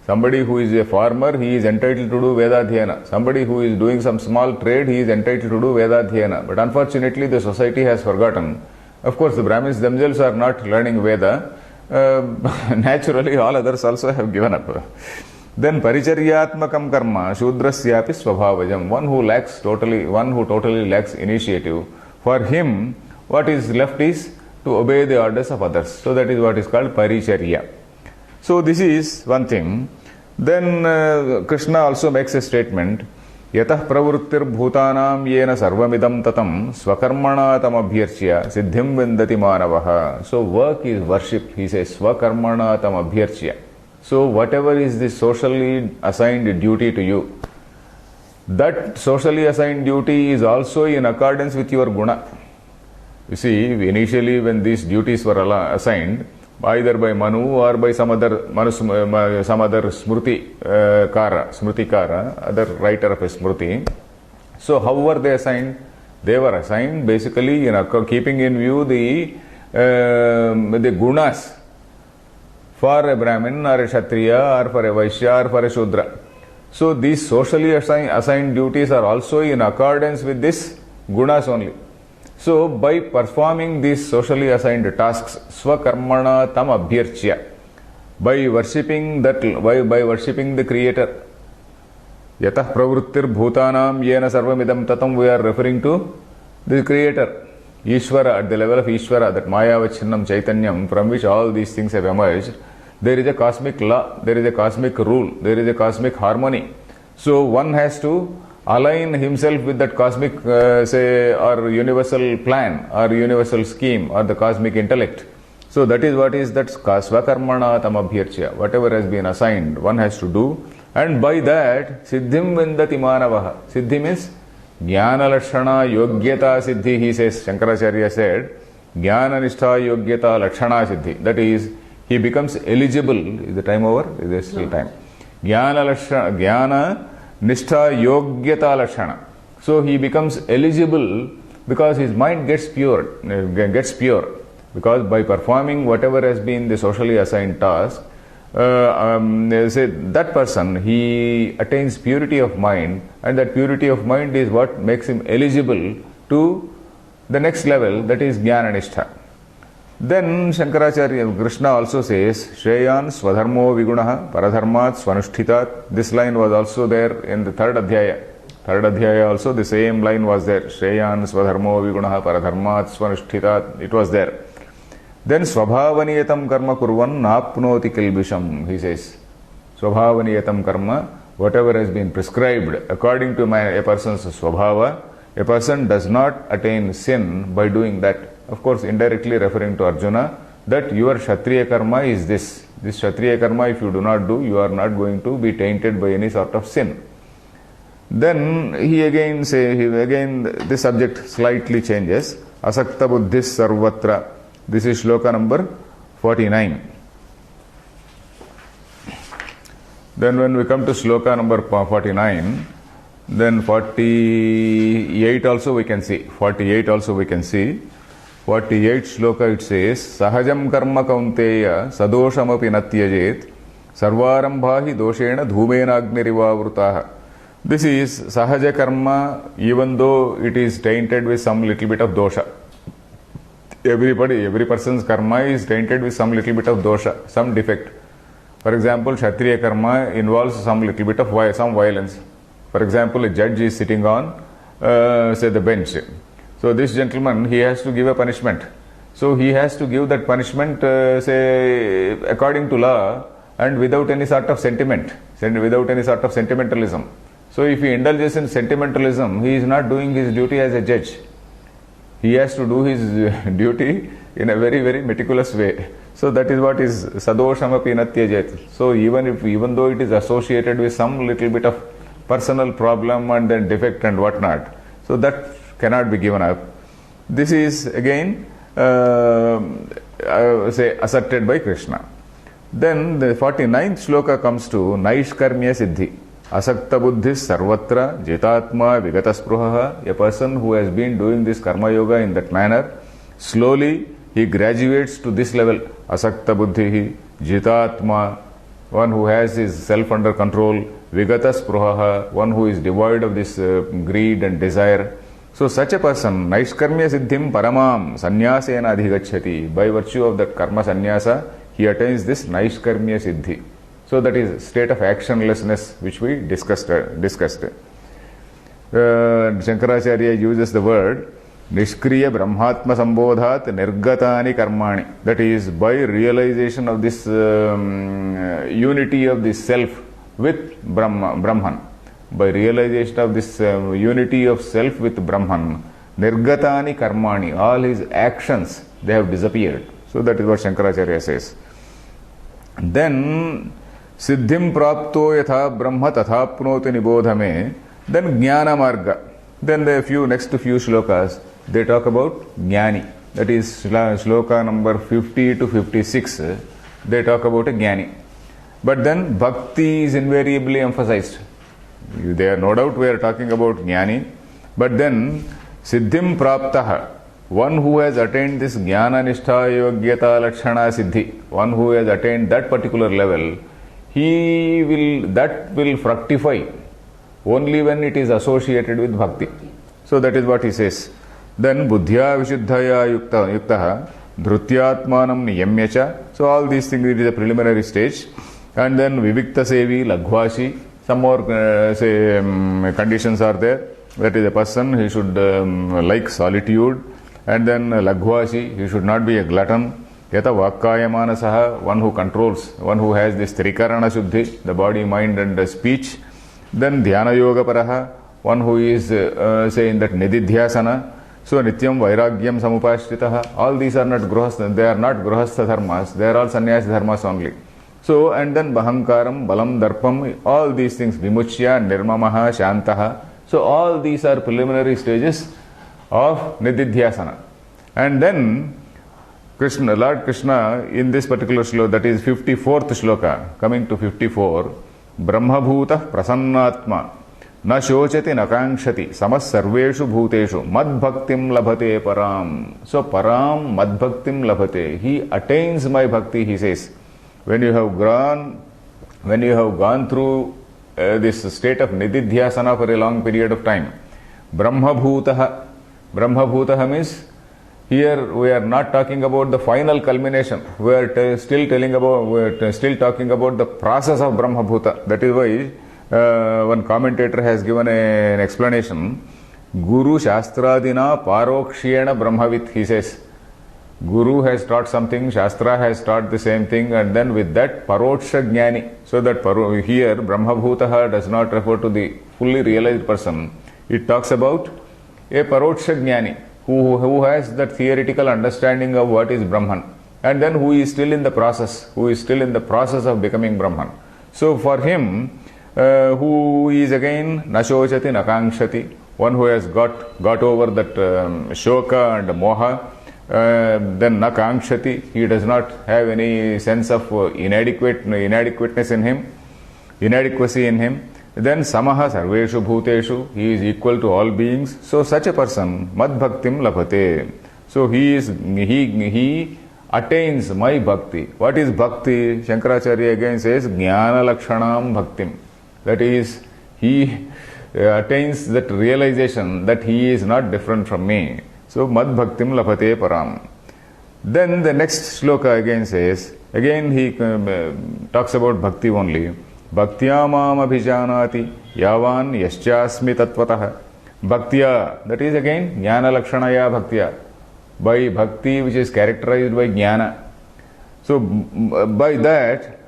Somebody who is a farmer, he is entitled to do Vedadhyayana. Somebody who is doing some small trade, he is entitled to do Vedadhyayana. But unfortunately, the society has forgotten. Of course, the Brahmins themselves are not learning Veda. Naturally, all others also have given up. Then Paricharyatmakam karma Shudrasyapi Swabhavajam. One who totally lacks initiative. For him, what is left is to obey the orders of others. So that is what is called Paricharya. So this is one thing. Then Krishna also makes a statement, Yatah pravrittir bhutanam yena sarvamidam tatam swakarmana tam abhyarchya siddhim vindati manavaha. So work is worship. He says swakarmana tam abhyarchya. So whatever is the socially assigned duty to you, that socially assigned duty is also in accordance with your guna. You see, initially when these duties were assigned, either by Manu or by some other Smruti Kara, other writer of a Smruti. So how were they assigned? They were assigned basically keeping in view the gunas for a Brahmin or a Kshatriya or for a Vaishya or for a Shudra. So these socially assigned duties are also in accordance with this gunas only. So by performing these socially assigned tasks, swakarmana tam abhyarchya, by worshipping the Creator, yatah pravrittir bhutanam yena sarvamidam tatam, we are referring to the Creator, Ishvara, at the level of Ishvara, that Mayavachinnam Chaitanyam, from which all these things have emerged. There is a cosmic law, there is a cosmic rule, there is a cosmic harmony. So one has to align himself with that cosmic, or universal plan, or universal scheme, or the cosmic intellect. So that is what is that swakarmana tam abhyarchya. Whatever has been assigned, one has to do. And by that, siddhim vindati manavaha. Siddhi means jnana lakshana yogyata siddhi, he says, Shankaracharya said, jnana nishtha yogyata lakshana siddhi. That is, he becomes eligible. Is the time over? Is there still time? Jnana nishtha yogyata lakshana. So he becomes eligible because his mind gets pure. Because by performing whatever has been the socially assigned task, that person, he attains purity of mind, and that purity of mind is what makes him eligible to the next level, that is jnana nishtha. Then Shankaracharya, Krishna also says, Shreyan Swadharmo Vigunaha Paradharmat Swanushthitat. This line was also there in the third adhyaya. Third adhyaya also the same line was there. Shreyan Swadharmo Vigunaha Paradharmat Swanushthitat. It was there. Then Swabhavaniyatam Karma Kurvan Napnoti Kilbisham. He says, Swabhavaniyatam Karma, whatever has been prescribed according to a person's Swabhava, a person does not attain sin by doing that. Of course, indirectly referring to Arjuna, that your Kshatriya karma is this. This Kshatriya karma, if you do not do, you are not going to be tainted by any sort of sin. Then the subject slightly changes. Asakta buddhis sarvatra. This is shloka number 49. Then when we come to shloka number 49, then 48 also we can see. 48 shloka it says, Sahajam karma kaunteya sadoshamapi natyajet sarvarambhahi doshena dhumena agnirivavruta. This is sahaja karma, even though it is tainted with some little bit of dosha. Every person's karma is tainted with some little bit of dosha, some defect. For example, Kshatriya karma involves some little bit of some violence. For example, a judge is sitting on, the bench. So this gentleman, he has to give a punishment. So he has to give that punishment, according to law and without any sort of sentiment, without any sort of sentimentalism. So if he indulges in sentimentalism, he is not doing his duty as a judge. He has to do his duty in a very, very meticulous way. So that is what is sadoshamapi natyajet. So even though it is associated with some little bit of personal problem and then defect and whatnot, so that cannot be given up. This is again say asserted by Krishna. Then the 49th shloka comes to Naishkarmya Siddhi. Asakta buddhis sarvatra jitatma vigataspruha. A person who has been doing this karma yoga in that manner, slowly he graduates to this level. Asakta buddhihi jitatma, one who has his self under control. Vigataspruha, one who is devoid of this greed and desire. So such a person, Naishkarmya Siddhim Paramam Sanyasena Adhigacchati. By virtue of that karma sannyasa, he attains this Naishkarmya Siddhi. So that is state of actionlessness which we discussed. Shankaracharya uses the word Nishkriya Brahmatma Sambodhat Nirgatani Karmani. That is, by realization of this unity of the self with Brahman. By realization of this unity of self with Brahman, Nirgatani Karmani, all his actions, they have disappeared. So that is what Shankaracharya says. Then Siddhim Prapto Yatha Brahma Tathapnoti Nibodhame. Then Jnana Marga. Then the next few shlokas, they talk about Jnani. That is shloka number 50 to 56. They talk about a Jnani. But then Bhakti is invariably emphasized. There, no doubt we are talking about Jnani. But then Siddhim Praptaha, one who has attained this Jnana Nishtha Yogyata Lakshana Siddhi, one who has attained that particular level, that will fructify only when it is associated with Bhakti. So that is what he says. Then Buddhya Vishuddhaya Yuktaha Dhrutyatmanam Niyamyacha. So all these things, it is a preliminary stage. And then Vivikta Sevi Laghvashi. Some more conditions are there. That is, a person, he should like solitude. And then Laghvashi, he should not be a glutton. Yata Vakkayamanasaha, one who controls, one who has this Trikarana Shuddhi, the body, mind and speech. Then Dhyana Yoga Paraha, one who is in that Nididhyasana. So Nityam Vairagyam Samupashritaha. All these are not Grihastha, they are not Grihastha dharmas, they are all sannyas dharmas only. So, and then Bahankaram, Balam, Darpam, all these things, Vimuchya, Nirmamaha, Shantaha. So all these are preliminary stages of Nididhyasana. And then Lord Krishna, in this particular shloka, that is 54th shloka, coming to 54, Brahmabhuta Prasannatma Na Shochati Nakangshati Samas Sarveshu Bhuteshu Madbhaktim Labhate Param. So Param Madbhaktim Labhate. He attains my bhakti, he says. When you have gone through this state of Nididhyasana for a long period of time, Brahmabhutaha means, here we are not talking about the final culmination. We are still talking about the process of Brahmabhuta. That is why one commentator has given an explanation. Guru Shastradina Parokshena Brahmavit, he says. Guru has taught something, Shastra has taught the same thing, and then with that Paroksha Jnani. So that here Brahmabhutaha does not refer to the fully realized person. It talks about a Paroksha Jnani who has that theoretical understanding of what is Brahman, and then who is still in the process, of becoming Brahman. So for him, who is again Nashochati Nakangshati, one who has got over that Shoka and Moha, then Nakangshati, he does not have any sense of inadequacy in him. Then Samaha Sarveshu Bhuteshu, he is equal to all beings. So such a person, Madbhaktim Labhate. So he attains my bhakti. What is bhakti? Shankaracharya again says Jnana Lakshanam Bhaktim. That is, he attains that realization that he is not different from me. So Madbhaktim Labhate Param. Then the next shloka again says, again he talks about bhakti only. Bhaktya mam abhijanati yavan yaschasmi tatvatah. Bhaktya, that is again Jnana Lakshanaya Bhaktya. By bhakti which is characterized by Jnana. So by that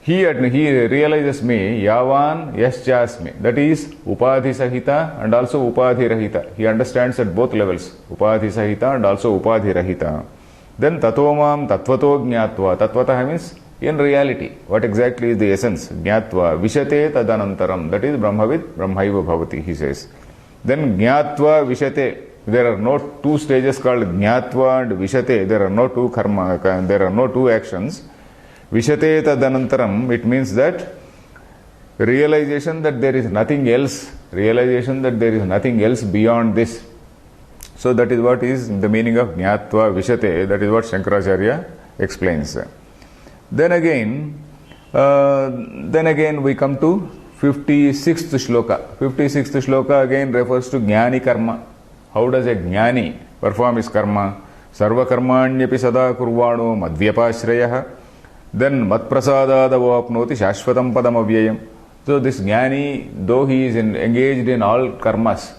he realizes me, yavan yaschasmi. That is Upadhi Sahita and also Upadhi Rahita. He understands at both levels, Upadhi Sahita and also Upadhi Rahita. Then Tatomam Tatvato Jnatva. Tatvatah means in reality, what exactly is the essence? Jnatva Vishate Tadanantaram. That is Brahmavid Brahmaiva Bhavati, he says. Then Jnatva Vishate. There are no two stages called Jnatva and Vishate. There are no two karma, there are no two actions. Vishate tadanantaram, it means that realization that there is nothing else, realization that there is nothing else beyond this. So that is what is the meaning of Jnatva Vishate. That is what Shankaracharya explains. Then again we come to 56th shloka. 56th shloka again refers to Jnani karma. How does a Jnani perform his karma? Sarva karmanyapi sada kurvano madvyapashrayah. Then matprasadadavapnoti shashvatam padam avyayam. So this Jnani, though he is engaged in all karmas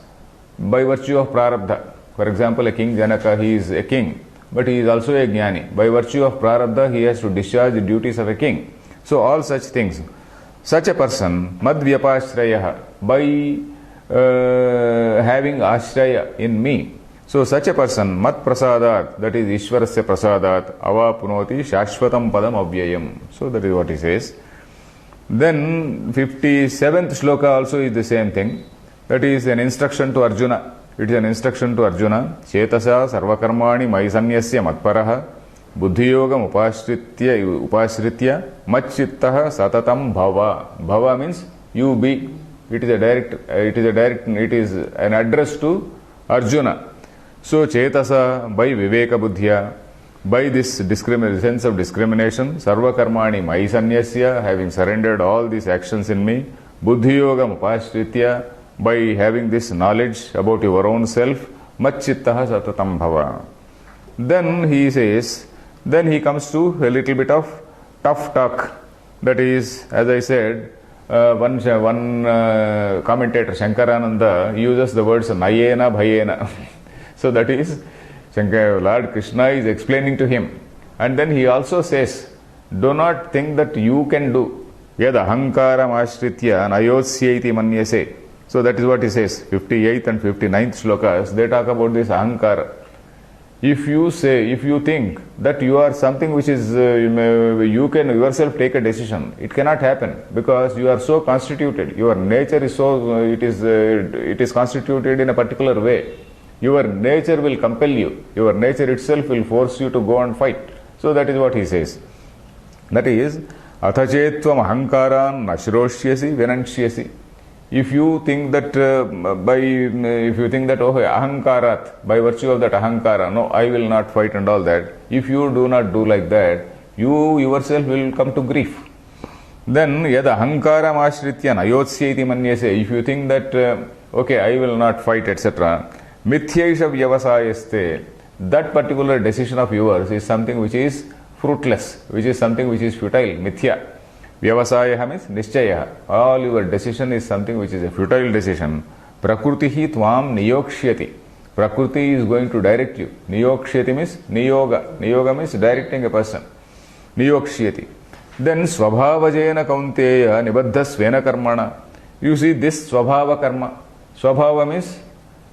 by virtue of prarabdha. For example, a king Janaka, he is a king, but he is also a Jnani. By virtue of prarabdha, he has to discharge the duties of a king. So all such things. Such a person, madvyapashrayah, by having ashraya in me. So such a person, mat prasadat, that is Ishwarasya prasadat, avapunoti shashvatam padam avyayam. So that is what he says. Then 57th shloka also is the same thing. That is an instruction to Arjuna. It is an instruction to Arjuna. Chetasa sarvakarmani maisanyasya matparaha buddhiyogam upashritya machittaha satatam bhava. Bhava means you be. It is an address to Arjuna. So Chetasa, by Viveka Buddhya, by this sense of discrimination, Sarva Karmani Maisanyasya, having surrendered all these actions in me, Buddhi Yoga Upashritya, by having this knowledge about your own self, Machittaha Satatam Bhava. Then he says, then he comes to a little bit of tough talk. That is, as I said, one commentator, Shankarananda, uses the words Nayena Bhayena. So that is, Lord Krishna is explaining to him. And then he also says, do not think that you can do. Yad ahankaram ashritya nayotsyeti manyase. So that is what he says. 58th and 59th shlokas, they talk about this ahankara. If you think that you are something which is, you can yourself take a decision, it cannot happen because you are so constituted. Your nature is so, it is constituted in a particular way. Your nature will compel you. Your nature itself will force you to go and fight. So that is what he says. That is, athachetvam ahankaran nashroshyasi vinanshyasi. If you think that oh ahankarat, by virtue of that ahankara, no, I will not fight and all that. If you do not do like that, you yourself will come to grief. Then yad ahankaram ashritya nayotsyeti manyase. If you think that okay, I will not fight, etc. Mithyaisha vyavasayaste, that particular decision of yours is something which is fruitless, which is something which is futile, mithya. Vyavasaya means nischaya. All your decision is something which is a futile decision. Prakrutihi tvam niyokshyati. Prakriti is going to direct you. Niyokshyati means niyoga. Niyoga means directing a person. Niyokshyati. Then swabhavajena kaunteya nibaddha svena karmana. You see this swabhava karma. Swabhava means,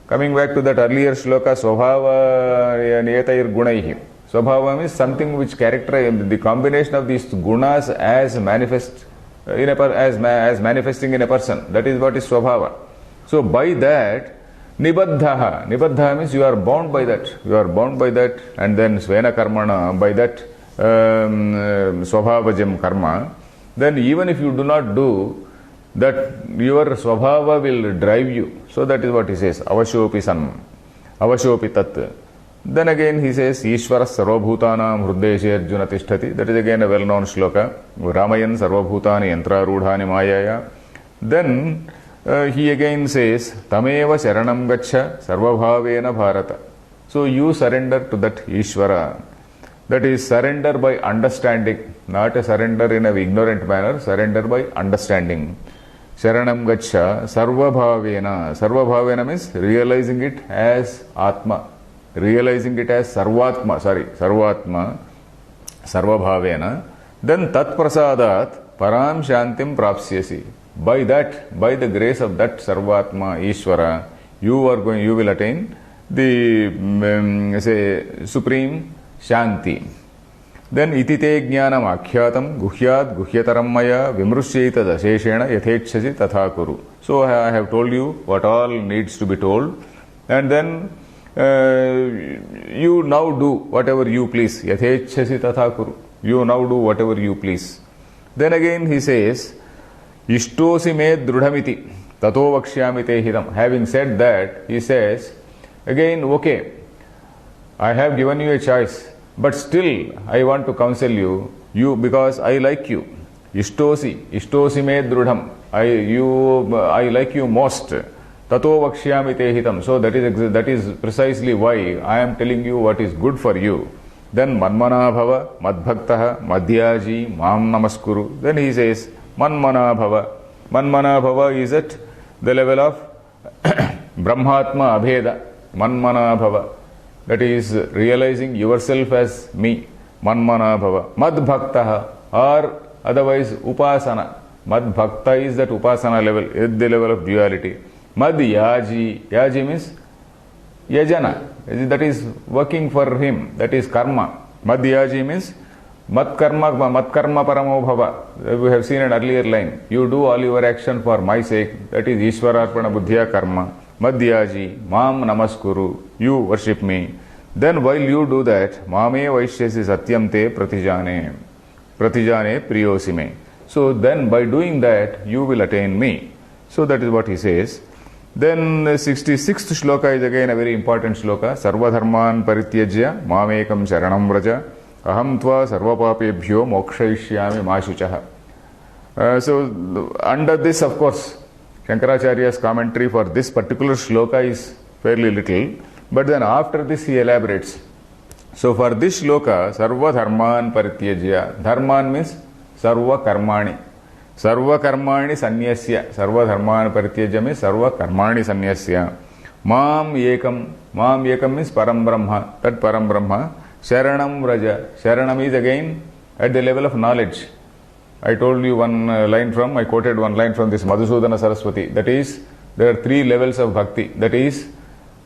coming back to that earlier shloka, Swabhava Niyatair Gunaihi. Swabhava means something which characterize the combination of these gunas as manifesting in a person. That is what is Swabhava. So by that, Nibaddhaha. Nibaddhaha means you are bound by that. You are bound by that, and then Svena Karmana, by that Swabhavajam karma. Then even if you do not do, that your swabhava will drive you. So that is what he says. Avashopi san. Avashopi tat. Then again he says, Ishvara sarvabhutanam hruddeshe arjuna tishtati. That is again a well-known shloka. Ramayan sarvabhutani yantra rudhani mayaya. Then he again says, Tameva sharanam gacha sarvabhavena bharata. So you surrender to that Ishvara. That is surrender by understanding. Not a surrender in an ignorant manner. Surrender by understanding. Sharanam Gacha Sarvabhavena. Sarvabhavena means realizing it as Atma. Realizing it as Sarvatma. Sarvatma. Sarvabhavena. Then Tat Prasadat Param Shantim Prapsyasi. By that, by the grace of that Sarvatma Ishvara, you will attain the supreme Shanti. Then itite jnanam akhyātam guhyāt guhyataram maya vimrusyeta daseshena yathechasi tatha kuru. So I have told you what all needs to be told. And then you now do whatever you please. Yathechasi tatha kuru. You now do whatever you please. Then again he says, Ishtosi me drudhamiti tato vakshyami te hidam. Having said that, he says, again, okay, I have given you a choice, but still I want to counsel you because I like you. Ishtosi me drudham. I like you most. Tato vakshyami te hitam. So that is precisely why I am telling you what is good for you. Then manmana bhava, madbhaktaha, madhyaji, mam namaskuru. Then he says, manmana bhava. Manmana bhava is at the level of brahmatma abheda. Manmana bhava. That is realizing yourself as me. Manmana bhava. Madbhaktaha, or otherwise upasana. Madbhakta is that upasana level, at the level of duality. Madhyaji. Yaji means yajana. That is working for him. That is karma. Madhyaji means matkarma paramo bhava. We have seen an earlier line. You do all your action for my sake. That is Ishwararpana buddhya karma. Madhyaji, mam namaskuru. You worship me. Then while you do that, mame vaishyasi satyam te pratijane. Pratijane priyosime. So then by doing that, you will attain me. So that is what he says. Then 66th shloka is again a very important shloka. Sarva dharman parityajya mamekam sharanam vraja aham tva sarva papebhyo mokshayishyami mashuchaha. So under this, of course, Shankaracharya's commentary for this particular shloka is fairly little, but then after this he elaborates. So for this shloka, sarva dharman parityajya. Dharman means sarva karmani. Sarva karmani sanyasya. Sarva dharman parityajya means sarva karmani sanyasya. Mam ekam. Mam ekam means param brahma. That param brahma. Sharanam raja. Sharanam is again at the level of knowledge. I told you I quoted one line from this Madhusudana Saraswati. That is, there are three levels of bhakti. That is,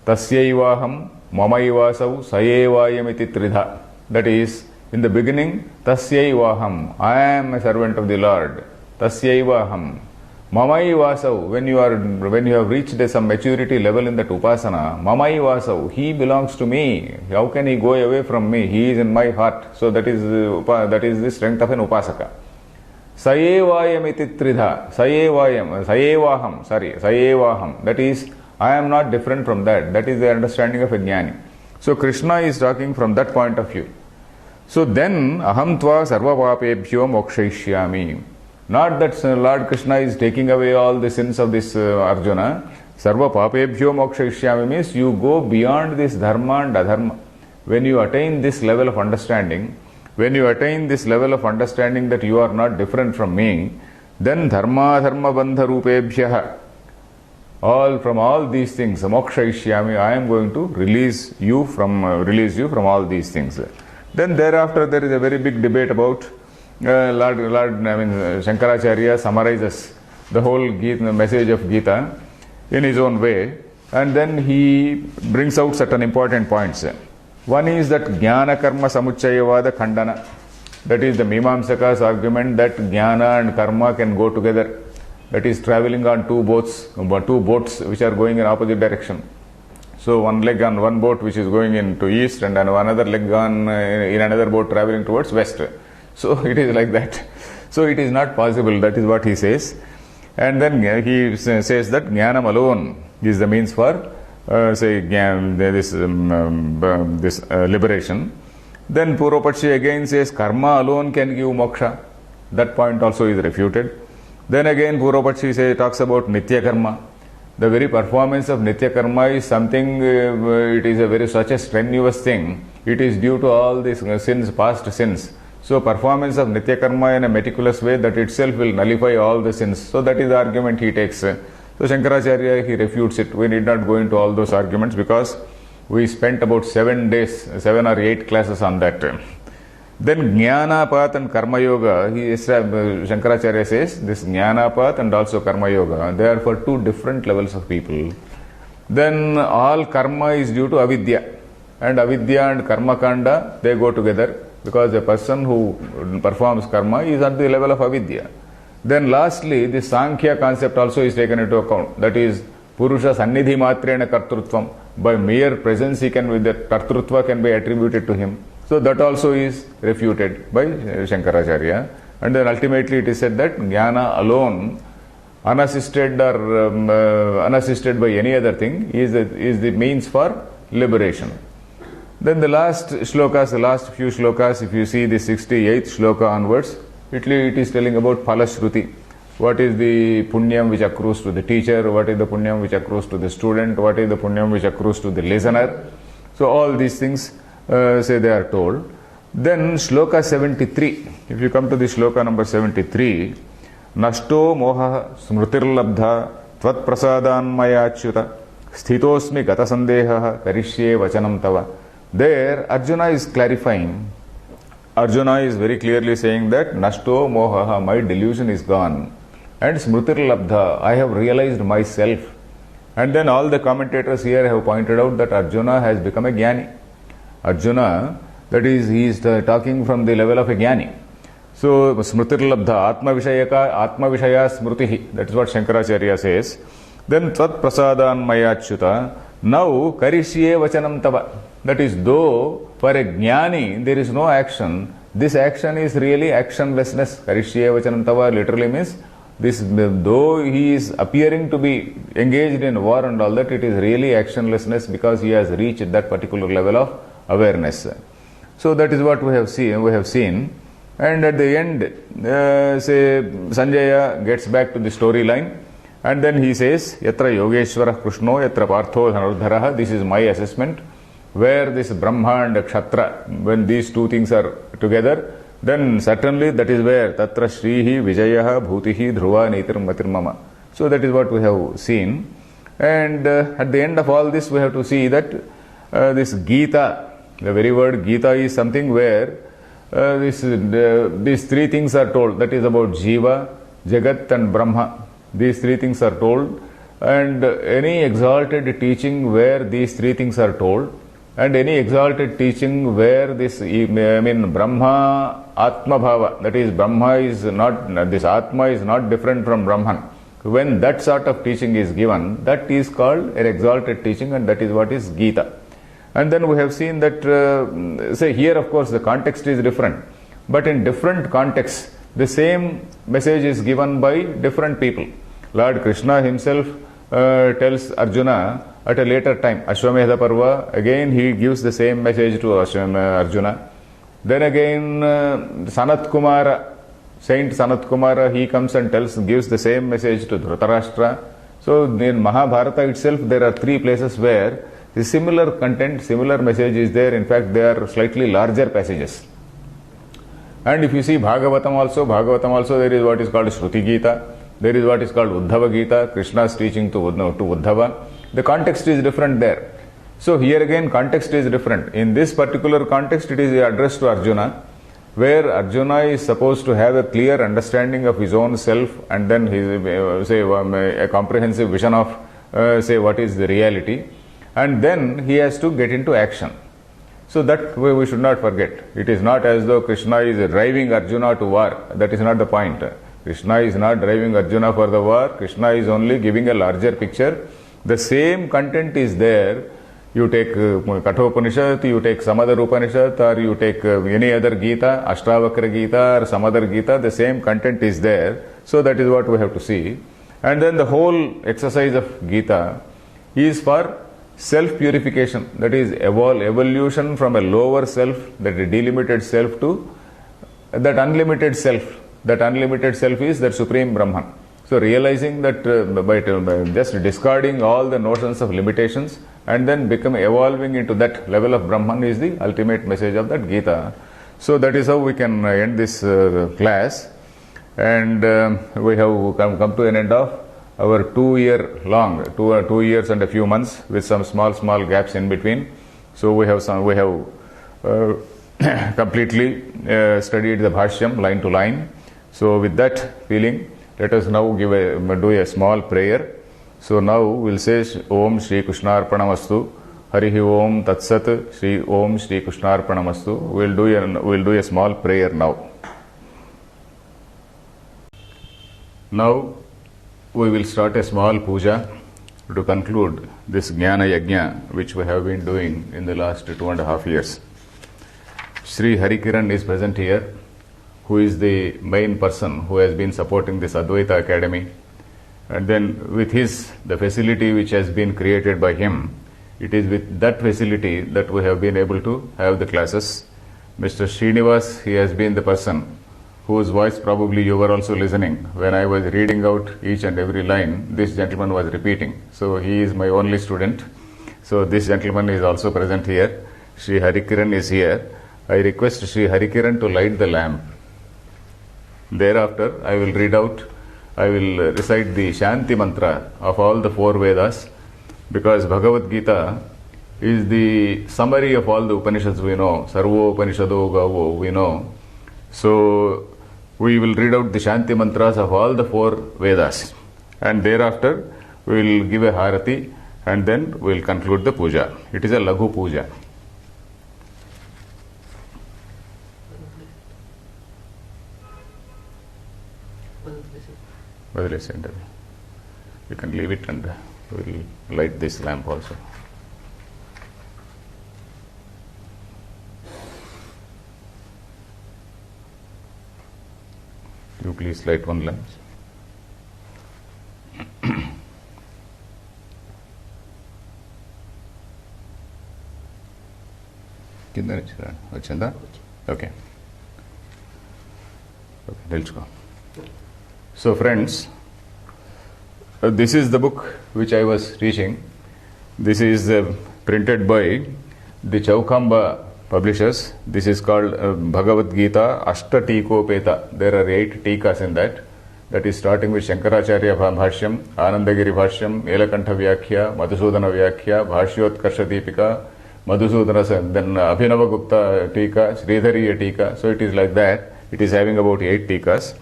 tasyaivaham, mamaivasau, sayevayamiti tridha. That is, in the beginning, tasyaivaham, I am a servant of the Lord. Tasyaivaham. Mamaivasau, when you have reached some maturity level in that upasana, mamaivasau, he belongs to me. How can he go away from me? He is in my heart. So that is the strength of an upasaka. Sayevayamiti tridha. Sayevaham. That is, I am not different from that. That is the understanding of a jnani. So Krishna is talking from that point of view. So then, aham tva sarva papebhyo mokshayishyami. Not that Lord Krishna is taking away all the sins of this Arjuna. Sarva papebhyo mokshayishyami means you go beyond this dharma and adharma. When you attain this level of understanding, that you are not different from me, then dharma bandha rupebhyaha, from all these things, mokshayishyami, I am going to release you from all these things. Then thereafter there is a very big debate about Shankaracharya summarizes the whole message of Gita in his own way, and then he brings out certain important points. One is that jnana karma samuchayavada khandana. That is the Mimamsaka's argument that jnana and karma can go together. That is traveling on two boats which are going in opposite direction. So one leg on one boat which is going into east, and another leg in another boat traveling towards west. So it is like that. So it is not possible. That is what he says. And then he says that jnanam alone is the means for this liberation. Then Purvapaksha again says karma alone can give moksha. That point also is refuted. Then again Purvapaksha talks about nitya karma. The very performance of nitya karma is something, it is such a strenuous thing. It is due to all these sins, past sins. So performance of nitya karma in a meticulous way, that itself will nullify all the sins. So that is the argument he takes. So Shankaracharya, he refutes it. We need not go into all those arguments because we spent about 7 or 8 classes on that. Then Jnanapat and Karma Yoga, Shankaracharya says, this Jnanapat and also Karma Yoga, they are for two different levels of people. Then all karma is due to avidya. And avidya and karma kanda, they go together, because a person who performs karma is at the level of avidya. Then lastly, the Sankhya concept also is taken into account. That is, Purusha Sannidhi Matrena Kartrutvam. by mere presence he can, with that Kartrutva can be attributed to him. So that also is refuted by Shankaracharya. And then ultimately it is said that Jnana alone, unassisted or unassisted by any other thing, is the means for liberation. Then the last shlokas, the last few shlokas, if you see the 68th shloka onwards, it is telling about Phalashruti. What is the punyam which accrues to the teacher, what is the punyam which accrues to the student, what is the punyam which accrues to the listener. So all these things say they are told. Then shloka 73, if you come to the shloka number 73, Nashto moha smrutirlabdha tvat prasadanmayachyuta sthitosmi gata sandeha karishye vachanam tava. There Arjuna is clarifying. Arjuna is very clearly saying that Nashto moha, my delusion is gone. And smrutirlabdha, I have realized myself. And then all the commentators here have pointed out that Arjuna has become a jnani. Arjuna, that is, he is talking from the level of a jnani. So, smrutirlabdha, atma vishaya smrutihi, that is what Shankaracharya says. Then, tvat prasadan mayachyuta, now karishye vachanam tava. That is, though for a jnani there is no action, this action is really actionlessness. Karishye vachanam tava literally means, this, though he is appearing to be engaged in war and all that, it is really actionlessness because he has reached that particular level of awareness. So that is what we have seen. And at the end, say Sanjaya gets back to the storyline, and then he says, Yatra Yogeshwara Krishno, Yatra Partho Dhanurdharaha. This is my assessment, where this Brahma and Kshatra, when these two things are together, then certainly that is where Tatra Shrihi Vijayaha Bhutihi Dhruva Nitir Matirmama. So that is what we have seen. And at the end of all this, we have to see that this Gita, the very word Gita is something where these three things are told. That is about Jiva, Jagat and Brahma. These three things are told. And any exalted teaching where these three things are told, and any exalted teaching where this, Brahma Atma Bhava, that is, Brahma is not, this Atma is not different from Brahman. When that sort of teaching is given, that is called an exalted teaching, and that is what is Gita. And then we have seen that, say here of course the context is different, but in different contexts, the same message is given by different people. Lord Krishna himself tells Arjuna at a later time, Ashwamedha Parva, again he gives the same message to Arjuna. Then again Sanat Kumara, Saint Sanat Kumara, he comes and gives the same message to Dhritarashtra. So in Mahabharata itself there are three places where the similar content, similar message is there. In fact, they are slightly larger passages. And if you see Bhagavatam also there is what is called Shruti Gita, there is what is called Uddhava Gita, Krishna's teaching to Uddhava. The context is different there. So here again context is different. In this particular context it is addressed to Arjuna, where Arjuna is supposed to have a clear understanding of his own self, and then his, a comprehensive vision of what is the reality, and then he has to get into action. So that we should not forget. It is not as though Krishna is driving Arjuna to war. That is not the point. Krishna is not driving Arjuna for the war. Krishna is only giving a larger picture. The same content is there. You take Kathopanishad, you take some other Upanishad, or you take any other Gita, Ashtavakra Gita or some other Gita, the same content is there. So that is what we have to see. And then the whole exercise of Gita is for self-purification, that is evolution from a lower self, that is delimited self, to that unlimited self. That unlimited self is that Supreme Brahman. So realizing that by just discarding all the notions of limitations and then evolving into that level of Brahman is the ultimate message of that Gita. So that is how we can end this class. And we have come to an end of our 2 years and a few months, with some small gaps in between. So we have completely studied the Bhashyam line to line. So with that feeling, let us now do a small prayer. So now we'll say Om Shri Krishnarpanamastu, Harihi Om Tatsat, Shri Om Shri Krishnarpanamastu. We'll do a small prayer now. Now we will start a small puja. to conclude this Jnana Yajna which we have been doing in the last 2.5 years. Sri Harikiran is present here, who is the main person who has been supporting this Advaita Academy. And then with the facility which has been created by him, it is with that facility that we have been able to have the classes. Mr. Srinivas, he has been the person whose voice probably you were also listening. When I was reading out each and every line, this gentleman was repeating. So he is my only student. So this gentleman is also present here. Sri Harikiran is here. I request Sri Harikiran to light the lamp. Thereafter, I will recite the Shanti Mantra of all the 4 Vedas, because Bhagavad Gita is the summary of all the Upanishads we know. Sarvo Upanishado Gavo we know. So we will read out the Shanti Mantras of all the 4 Vedas, and thereafter we will give a Harati, and then we will conclude the puja. It is a Laghu Puja. You can leave it and we will light this lamp also. You please light one lamp. Okay. Let's go. So friends, this is the book which I was teaching. This is printed by the Chaukamba publishers. This is called Bhagavad Gita Ashta Tikopeta. There are 8 tikas in that. That is starting with Shankaracharya Bhashyam, Anandagiri Bhashyam, Elakantha Vyakhya, Madhusudana Vyakhya, Bhashyotkarsha Deepika, Madhusudana, then Abhinava Gupta Tika, Sridhariya Tika. So it is like that. It is having about 8 tikas.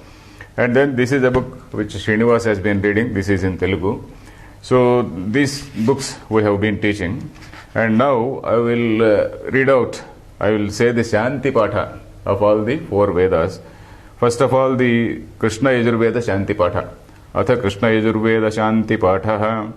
And then this is a book which Srinivas has been reading. This is in Telugu. So these books we have been teaching. And now I will I will say the Shanti Patha of all the 4 Vedas. First of all, the Krishna Yajurveda Shanti Patha. Atha Krishna Yajurveda Shanti Patha.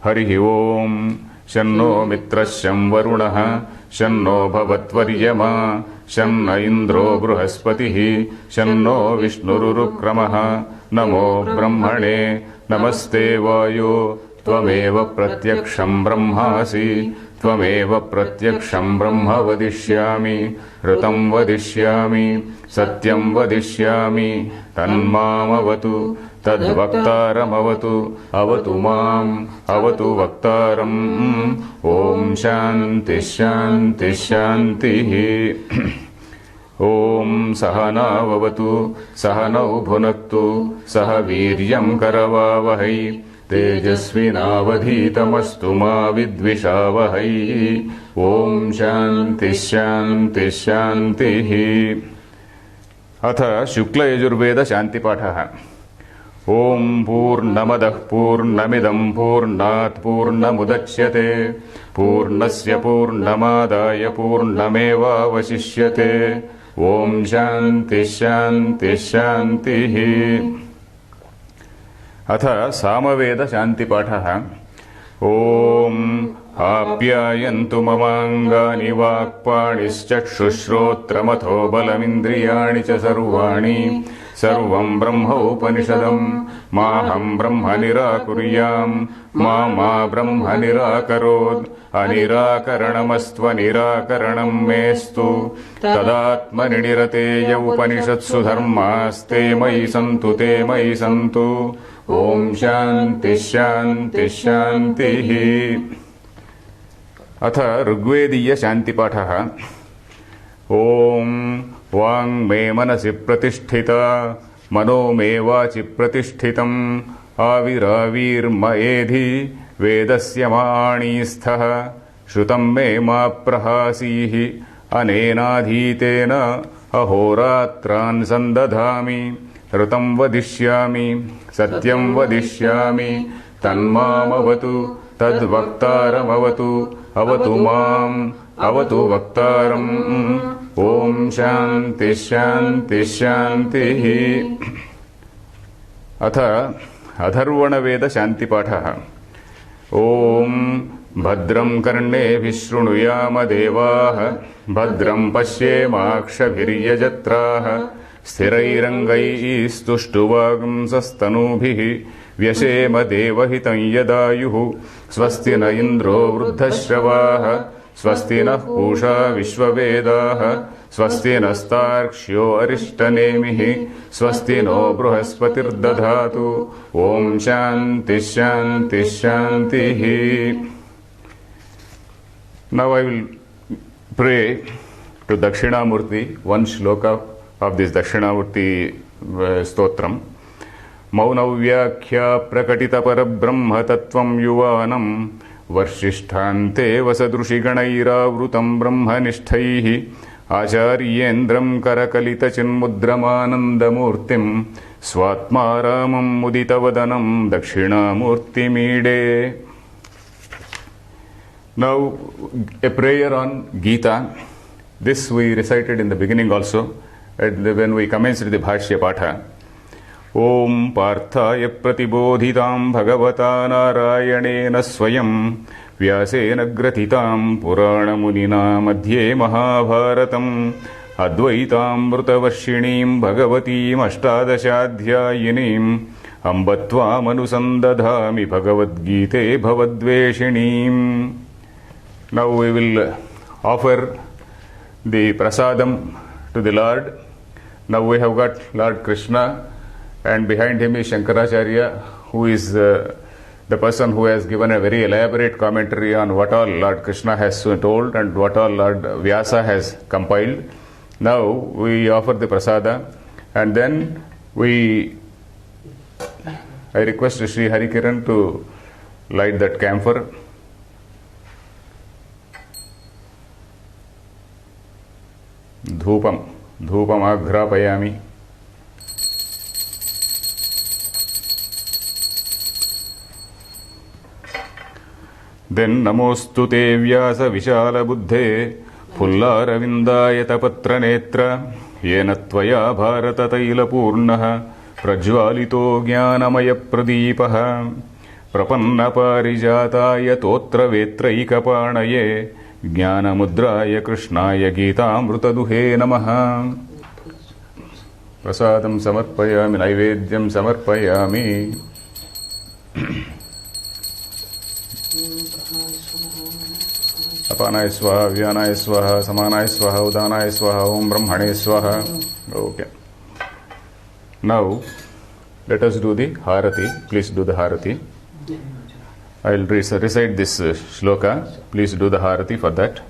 Harihi Om. Shanno Mitrashyam Varunaha. Shanno Bhavatvaryama. Shanna Indro Bruhaspatihi. Shanno Vishnururukramaha. Namo Brahmane. Namaste Vayo. Tvameva Pratyaksham Brahmasi. Tvameva Pratyaksham Brahma Vadishyami. Ritam Vadishyami. Satyam Vadishyami. Tanmamavatu. Tadvaktaram avatu. Avatu mam. Avatu vaktaram. Om Shanti Shanti Shanti. Om Sahana Vavatu. Sahanau Bhunaktu. Sahaviryam Karavavahai. Tejasvinavadhitamastu ma vidvishavahai. Om Shanti Shanti Shanti. Atha Shukla Yajurveda Shanti Patha. Om Purnamadah Purnamidam Purnat Purnamudachyate. Purnasya Purnamadaya Purnameva Vasishyate. Om Shanti Shanti Shanti. Atha Samaveda Shanti Patha. Om Apyayantu Mamangani Vakpanischakshushrotramatho Balamindriyani Cha Sarvani. Sarvam Brahma Upanishadam. Maham Brahma Nirakuryam. Mama Brahma Nirakarod. Anirakaranamastva Nirakaranam Mestu. Tadatmani Nirateya Upanishatsu Dharmaste Mai Santu Te Mai Santu. Om Shanti Shanti Shanti. Atha Rigvediya Shanti Patha. Om Vang me manasi pratisthita. Mano me vachi pratishthitam. Aviravir maedhi. Vedasya maanistha. Shrutam me ma prahasihi. Anenadhitena. Ahoratran sandadhami. Ritam vadishyami. Satyam vadishyami. Tanmamavatu. Tadvaktaram avatu. Avatu mam. Avatu vaktaram. Om Shanti Shanti Shanti. Atha Adharvana Veda Shanti Patha. ॐ भद्रं कर्णेभिः शृणुयाम देवाः भद्रं पश्येमाक्षभिर्यजत्राः स्थिरैरङ्गैस्तुष्टुवागुंसस्तनूभिः व्यशेम देवहितं यदायुः स्वस्ति न इन्द्रो वृद्धश्रवाः स्वस्ति नः पूषा विश्ववेदाः स्वस्ति नस्तार्क्ष्यो अरिष्टनेमिः स्वस्ति नो बृहस्पतिर्दधातु ॐ शान्तिः शान्तिः शान्तिः. Now I will pray to Dakshinamurti, one shloka of this Dakshinamurti stotram. मौनव्याख्या प्रकटितपरब्रह्म तत्त्वं युवानं वर्षिष्ठान्ते वसदृशिगणैरावृतं ब्रह्मनिष्ठैः आचार्येन्द्रं करकलितचिन्मुद्रमानन्दमूर्तिं स्वात्मारामं मुदितवदनं दक्षिणामूर्तिमीडे. Now a prayer on Gita. This we recited in the beginning also when we commenced the Bhashya Patha. ॐ पार्थाय प्रतिबोधितां भगवता नारायणेन स्वयं व्यासेन ग्रथितां पुराणमुनिना मध्ये महाभारतम् अद्वैतामृतवर्षिणीं भगवतीम् अष्टादशाध्यायिनीम् अम्ब त्वामनुसन्दधामि भगवद्गीते भवद्वेषिणीम्. Now we will offer the prasadam to the Lord. Now we have got Lord Krishna, and behind him is Shankaracharya, who is the person who has given a very elaborate commentary on what all Lord Krishna has told and what all Lord Vyasa has compiled. Now we offer the prasada, and then I request Sri Harikiran to light that camphor. धूपम आघ्रापयामि. Then नमोस्तु ते व्यास विशाल बुद्धे फुल्लारविन्दायतपत्रनेत्र येन त्वया भारततैलपूर्णः प्रज्वालितो ज्ञानमयप्रदीपः प्रपन्नपारिजाताय तोत्रवेत्रैकपाणये ज्ञानमुद्राय कृष्णाय गीतामृतदुहे नमः. प्रसादं समर्पयामि, नैवेद्यं समर्पयामि. अपानाय स्वाहा, व्यानाय स्वाहा, समानाय स्वाहा, उदानाय स्वाहा, ओम ब्रह्मणे स्वाहा. Okay. Now let us do the harati. Please do the harati. I will recite this shloka. Please do the harati for that.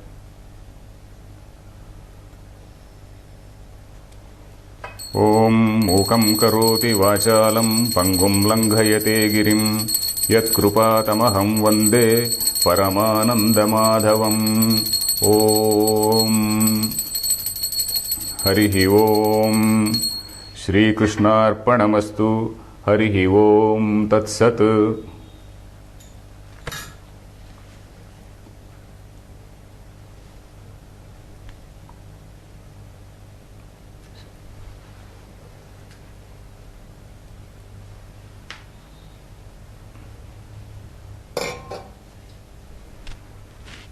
Om Mukam Karoti Vachalam Pangum Langhayate Girim Yatkrupatamaham Vande Paramanandamadhavam. Om Harihi Om Shri Krishnarpanamastu. Harihi Om Tat Sat.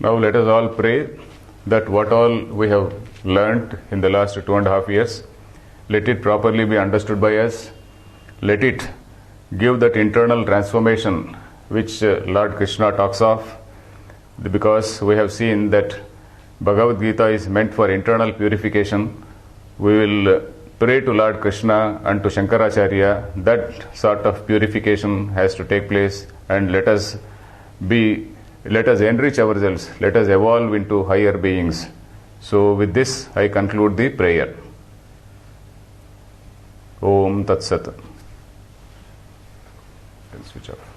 Now let us all pray that what all we have learnt in the last 2.5 years, let it properly be understood by us. Let it give that internal transformation which Lord Krishna talks of, because we have seen that Bhagavad Gita is meant for internal purification. We will pray to Lord Krishna and to Shankaracharya that sort of purification has to take place, and let us enrich ourselves, let us evolve into higher beings. So with this I conclude the prayer. Om Tat Sat. Switch off.